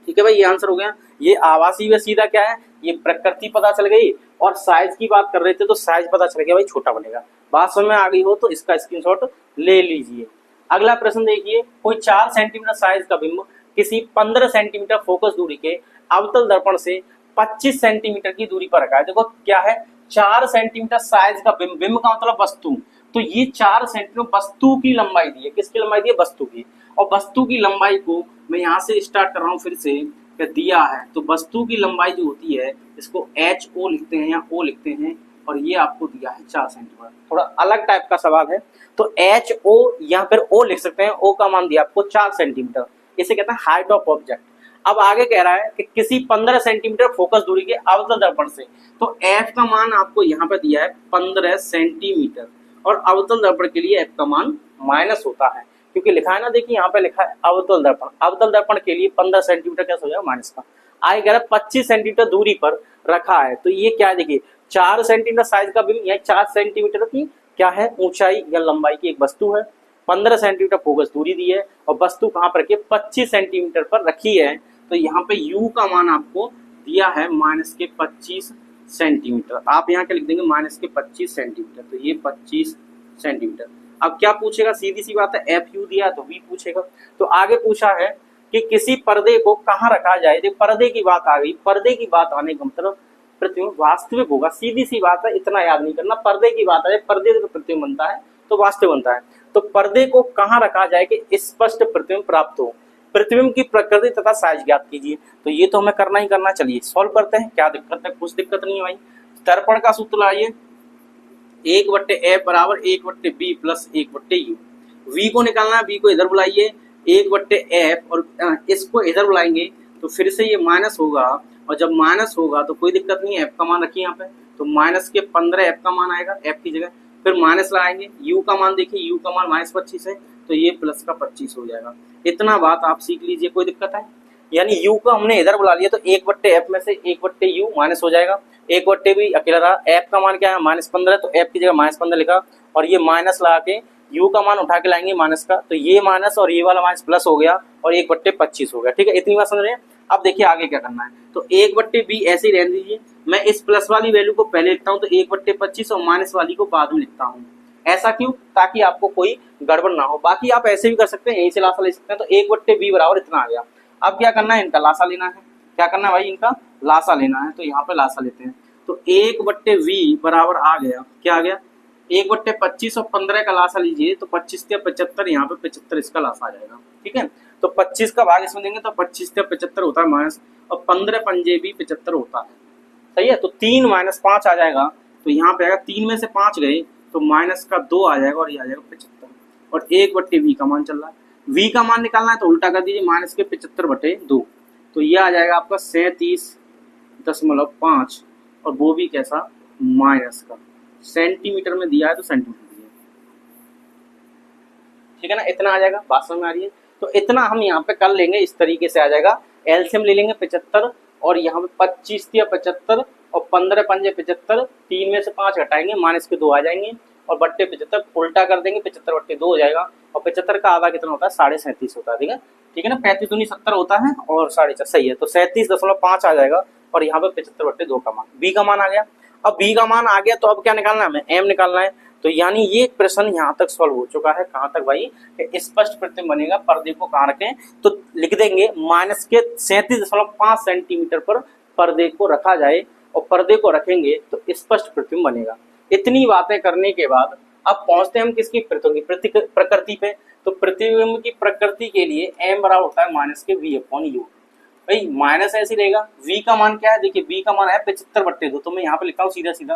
ठीक है भाई, ये आंसर हो गया। ये आवासीय व सीधा क्या है, ये प्रकृति पता चल गई, और साइज की बात कर रहे थे तो साइज पता चल गया भाई छोटा बनेगा। बात समझ में आ गई हो तो इसका स्क्रीनशॉट ले लीजिए। अगला प्रश्न देखिए, कोई 4 सेंटीमीटर साइज का बिंब किसी 15 सेंटीमीटर फोकस दूरी के अवतल दर्पण से 25 सेंटीमीटर की दूरी पर रखा है। देखो क्या है, 4 सेंटीमीटर साइज का बिंब, बिंब का मतलब वस्तु, तो ये 4 सेंटीमीटर वस्तु की लंबाई दी है। किसकी लंबाई दी है, वस्तु की। और वस्तु की लंबाई को मैं यहाँ से स्टार्ट कर रहा हूँ फिर से, दिया है तो वस्तु की लंबाई जो होती है इसको एच ओ लिखते हैं या ओ लिखते हैं, और ये आपको दिया है 4 सेंटीमीटर। थोड़ा अलग टाइप का सवाल है तो एच ओ या फिर ओ लिख सकते हैं। ओ का मान दिया आपको 4 सेंटीमीटर, इसे कहते हैं हाइट ऑफ ऑब्जेक्ट। अब आगे कह रहा है कि किसी 15 सेंटीमीटर फोकस दूरी के अवतल दर्पण से, तो एफ का मान आपको यहाँ पे दिया है 15 सेंटीमीटर, और अवतल दर्पण के लिए एफ का मान माइनस होता है, क्योंकि लिखा है ना, देखिए यहाँ पे लिखा है अवतल दर्पण। अवतल दर्पण के लिए 15 सेंटीमीटर कैसे हो जाएगा, माइनस का। आगे कह रहा है 25 सेंटीमीटर दूरी पर रखा है, तो ये क्या है, देखिए 4 सेंटीमीटर साइज का बिंब या 4 सेंटीमीटर की क्या है, ऊंचाई या लंबाई की एक वस्तु है। 15 सेंटीमीटर फोकस दूरी दी है, और वस्तु कहाँ पर रखी है, 25 सेंटीमीटर पर रखी है। तो यहाँ पे u का मान आपको दिया है माइनस के 25 सेंटीमीटर। आप यहाँ क्या लिख देंगे, माइनस के 25 सेंटीमीटर, तो ये 25 सेंटीमीटर। अब क्या पूछेगा, सीधी सी बात है, एफ यू दिया तो v पूछेगा। तो आगे पूछा है कि किसी पर्दे को कहाँ रखा जाए। देखो पर्दे की बात आ गई, पर्दे की बात आने का मतलब प्रतिबिंब वास्तविक होगा, सीधी सी बात है, इतना याद नहीं करना। पर्दे की बात है, पर्दे से प्रतिबिंब बनता है तो वास्तविक बनता है। तो पर्दे को कहाँ रखा जाए कि स्पष्ट प्रतिबिंब प्राप्त हो। प्रतिबिंब की प्रकृति तथा साइज ज्ञात कीजिए, तो ये तो हमें करना ही करना। चलिए सॉल्व करते हैं, क्या दिक्कत है, कुछ दिक्कत नहीं है भाई। दर्पण का सूत्र लाइए, 1/f बराबर 1/b प्लस 1/u। v को निकालना है, v को इधर बुलाइए, 1/f, और इसको इधर बुलाएंगे तो फिर से ये माइनस होगा, और जब माइनस होगा तो कोई दिक्कत नहीं है, f का मान रखिए यहाँ पे, तो माइनस के 15 f का मान आएगा, f की जगह फिर माइनस लगाएंगे। u का मान देखिए, u का मान -25 है, तो ये प्लस का 25 हो जाएगा। इतना बात आप सीख लीजिए, कोई दिक्कत है। यानी u को हमने इधर बुला लिया तो 1/f में से 1/u माइनस हो जाएगा, 1/b अकेला रहा। f का मान क्या है, -15, तो f की जगह -15 लिखा, और ये माइनस लगा के u का मान उठा के लाएंगे माइनस का, तो ये माइनस और ये वाला माइनस प्लस हो गया, और 1/25 हो गया। ठीक है, इतनी बात समझ रहे हैं। अब देखिए आगे क्या करना है, तो 1/b ऐसे ही रहने दीजिए। मैं इस प्लस वाली वैल्यू को पहले लिखता हूँ, तो 1/25, और माइनस वाली को बाद में लिखता हूँ। ऐसा क्यों, ताकि आपको कोई गड़बड़ ना हो। बाकी आप ऐसे भी कर सकते हैं, यहीं से लासा ले सकते हैं। तो 1/b बराबर इतना आ गया। अब क्या करना है, इनका लासा लेना है। क्या करना है भाई, इनका लासा लेना है, तो यहाँ पे लासा लेते हैं। तो 1/v बराबर आ गया, क्या आ गया, 1/25 और 15 का लासा लीजिए, तो 25 या 75, यहाँ पे 75 इसका लासा आ जाएगा। ठीक है, तो 25 का भाग इसमें देंगे तो 25 या 75 होता है माइनस, और 15 पंजे भी 75 होता है। सही है, तो 3 - 5 आ जाएगा, तो यहाँ पे आएगा 3 में से 5 गए तो माइनस का 2 आ जाएगा, और ये आ जाएगा 75, और 1/v का मान चल रहा है। v का मान निकालना है तो उल्टा कर दीजिए, माइनस के 75/2, तो ये आ जाएगा आपका 37.5, और वो भी कैसा, माइनस का। सेंटीमीटर में दिया है तो सेंटीमीटर दिया, ठीक है ना, इतना आ जाएगा। बात समझ में आ रही है। तो इतना हम यहाँ पे कर लेंगे, इस तरीके से आ जाएगा। एलसीएम ले लेंगे 75, और यहाँ पे 25 या 75, और 15 पंजे 75, 3 में से 5 घटाएंगे, माइनस के 2 आ जाएंगे, और बट्टे 75 उल्टा कर देंगे, 75/2 हो जाएगा। और 75 का आधा कितना होता है, 37.5 होता है। ठीक है ना, 35 दूनी 70 होता है, और 4.5 सही है, तो 37.5 आ जाएगा, और यहाँ पे 75/2 का मान, बी का मान आ गया। अब बी का मान आ गया तो अब क्या निकालना है, हमें एम निकालना है। तो यानी ये प्रश्न यहाँ तक सॉल्व हो चुका है। कहाँ तक भाई, स्पष्ट प्रतिबिंब बनेगा, पर्दे को कहाँ रखें, तो लिख देंगे माइनस के 37.5 सेंटीमीटर पर पर्दे को रखा जाए, और पर्दे को रखेंगे तो स्पष्ट प्रतिबिंब बनेगा। इतनी बातें करने के बाद अब पहुंचते हैं हम किसकी, प्रकृति पे। तो प्रतिबिंब की प्रकृति के लिए एम बराबर होता है माइनस के v/u। भाई माइनस ऐसे रहेगा, v का मान क्या है, देखिए v का मान है 75/2, तो मैं यहाँ पे लिखता हूँ सीधा सीधा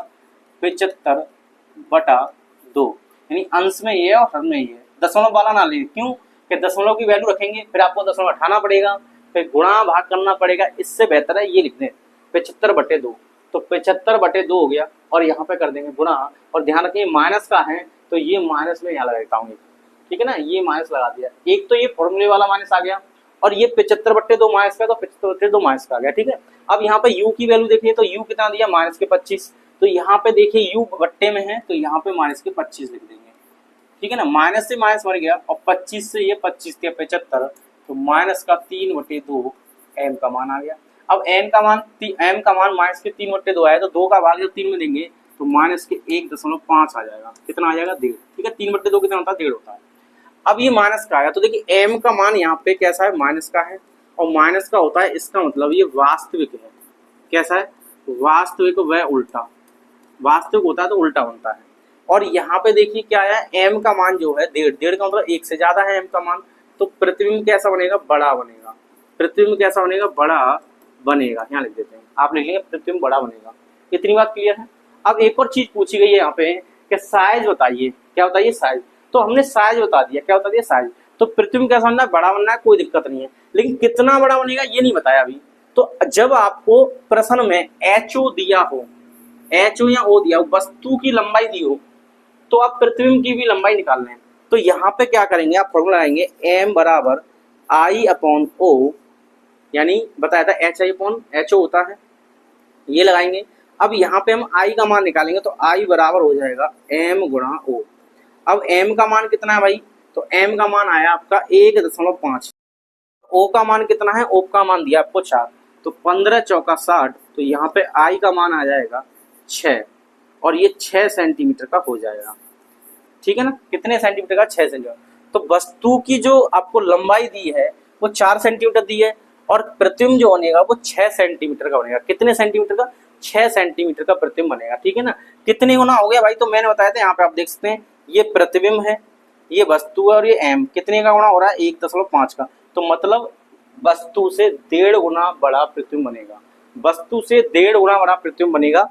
75/2, यानी अंश में ये और हर में ये, दशमलव वाला ना ले, क्यों कि दशमलव की वैल्यू रखेंगे फिर आपको दशमलव हटाना पड़ेगा, फिर गुणा भाग करना पड़ेगा। इससे बेहतर है ये लिख दें 75/2, तो 75/2 हो गया, और यहाँ पे कर देंगे गुणा, और ध्यान रखिए माइनस का है तो ये माइनस में यहाँ लगा देता हूँ, ठीक है ना, ये माइनस लगा दिया। एक तो ये फॉर्मूले वाला माइनस आ गया, और ये 75/2 माइनस का, तो 75/2 माइनस का आ गया। ठीक है, अब यहाँ पे u की वैल्यू देखिए, तो u कितना दिया, माइनस के 25, तो यहाँ पे देखिए u बट्टे में है, तो यहाँ पे माइनस के 25 लिख देंगे। ठीक है ना, माइनस से माइनस मर गया, और 25 से ये 25 के 75, तो माइनस का 3/2 एम का मान आ गया। अब n का मान m का मान माइनस के 3/2 आया, तो 2 का भाग जब 3 में देंगे तो माइनस के 1.5 आ जाएगा। कितना आ जाएगा? 1.5। ठीक है, 3/2 कितना होता है? 1.5 होता है। अब ये माइनस का आया, तो देखिए m का मान यहाँ पे कैसा है? माइनस का है, और माइनस का होता है, इसका मतलब ये वास्तविक है। कैसा है? वास्तविक व उल्टा। वास्तविक होता है तो उल्टा बनता है। और यहाँ पे देखिए क्या आया? m का मान जो है 1.5 का मतलब 1 से ज्यादा है m का मान, तो प्रतिबिंब कैसा बनेगा? बड़ा बनेगा। प्रतिबिंब कैसा बनेगा? बड़ा बनेगा। यहाँ लिख देते हैं, आप लिख लेंगे प्रतिबिंब बड़ा बनेगा। इतनी बात क्लियर है। अब एक और चीज पूछी गई है यहाँ पे कि साइज बताइए। क्या बताइए? साइज। तो हमने साइज बता दिया। क्या बता दिया? साइज। तो प्रतिबिंब कैसा बनना है? बड़ा बनना है, कोई दिक्कत नहीं है, लेकिन कितना बड़ा बनेगा ये नहीं बताया अभी। तो जब आपको प्रश्न में HO दिया हो, HO या O दिया हो, वस्तु की लंबाई दी हो, तो आप प्रतिबिंब की भी लंबाई निकाल लें। तो यहाँ पे क्या करेंगे? आप फॉर्मूला लगाएंगे m बराबर I/O, यानी बताया था HI/HO होता है, ये लगाएंगे। अब यहाँ पे हम I का मान निकालेंगे, तो I बराबर हो जाएगा m गुणा O। अब m का मान कितना है भाई? तो m का मान आया आपका 1.5। O का मान कितना है? O का मान दिया आपको 4, तो 15 चौका 60, तो यहाँ पे I का मान आ जाएगा 6, और ये 6 सेंटीमीटर का हो जाएगा। ठीक है ना? कितने सेंटीमीटर का? 6 सेंटीमीटर। तो वस्तु की जो आपको लंबाई दी है वो 4 सेंटीमीटर दी है, और प्रतिबिंब जो बनेगा वो 6 सेंटीमीटर का बनेगा। कितने सेंटीमीटर का? 6 सेंटीमीटर का प्रतिबिंब बनेगा। ठीक है ना? कितने गुना हो गया भाई? तो मैंने बताया था, यहाँ पे आप देख सकते हैं, ये प्रतिबिंब है, ये वस्तु है, और ये m कितने का गुना हो रहा है? 1.5 का। तो मतलब वस्तु से 1.5 गुना बड़ा प्रतिबिंब बनेगा। वस्तु से 1.5 गुना बड़ा प्रतिबिंब बनेगा।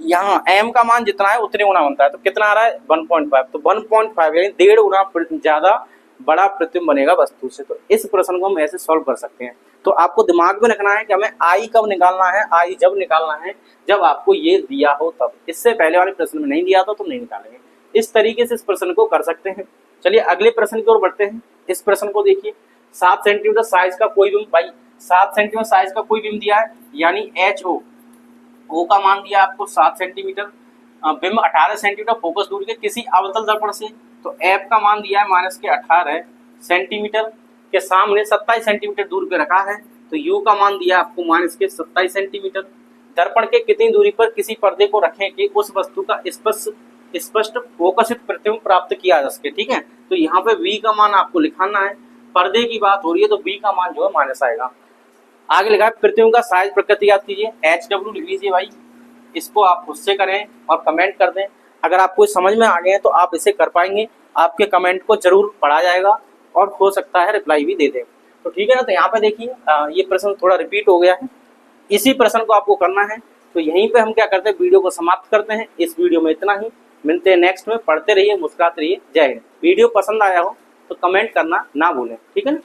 यहाँ m का मान जितना है उतने गुना बनता है, तो कितना आ रहा है? 1.5। तो 1.5 यानी 1.5 गुना ज्यादा बड़ा प्रतिबिंब बनेगा वस्तु से। तो इस प्रश्न को हम ऐसे सॉल्व कर सकते हैं। तो आपको दिमाग में रखना है कि हमें I कब निकालना है। I जब निकालना है जब आपको ये दिया हो तब। इससे पहले वाले प्रश्न में नहीं दिया था तो नहीं निकालेंगे। इस तरीके से इस प्रश्न को कर सकते हैं। चलिए अगले प्रश्न की ओर बढ़ते हैं। इस प्रश्न को देखिए, 7 सेंटीमीटर साइज का कोई बिंब, भाई 7 सेंटीमीटर साइज का कोई बिंब दिया है, यानी HO, O का मान दिया आपको 7 सेंटीमीटर, बिंब 18 सेंटीमीटर फोकस दूरी के किसी अवतल दर्पण से, तो F का मान दिया है माइनस के 18 सेंटीमीटर के सामने 27 सेंटीमीटर दूर पे रखा है, तो U का मान दिया आपको माइनस के 27 सेंटीमीटर। दर्पण के कितनी दूरी पर किसी पर्दे को रखें कि उस वस्तु का स्पष्ट फोकसित प्रतिबिंब प्राप्त किया जा सके। ठीक है, तो यहाँ पे V का मान आपको लिखाना है। पर्दे की बात हो रही है तो V का मान जो है माइनस आएगा। आगे लिखा है प्रतिबिंब का साइज प्रकृति याद कीजिए, HW लिख लीजिए भाई। इसको आप खुद से करें और कमेंट कर दें। अगर आपको समझ में आ गए तो आप इसे कर पाएंगे, आपके कमेंट को जरूर पढ़ा जाएगा और हो सकता है रिप्लाई भी दे दें। तो ठीक है ना? तो यहाँ पे देखिए ये प्रश्न थोड़ा रिपीट हो गया है, इसी प्रश्न को आपको करना है। तो यहीं पे हम क्या करते हैं, वीडियो को समाप्त करते हैं। इस वीडियो में इतना ही, मिलते हैं नेक्स्ट में। पढ़ते रहिए, मुस्कुराते रहिए। जय हिंद। वीडियो पसंद आया हो तो कमेंट करना ना भूलें। ठीक है ना?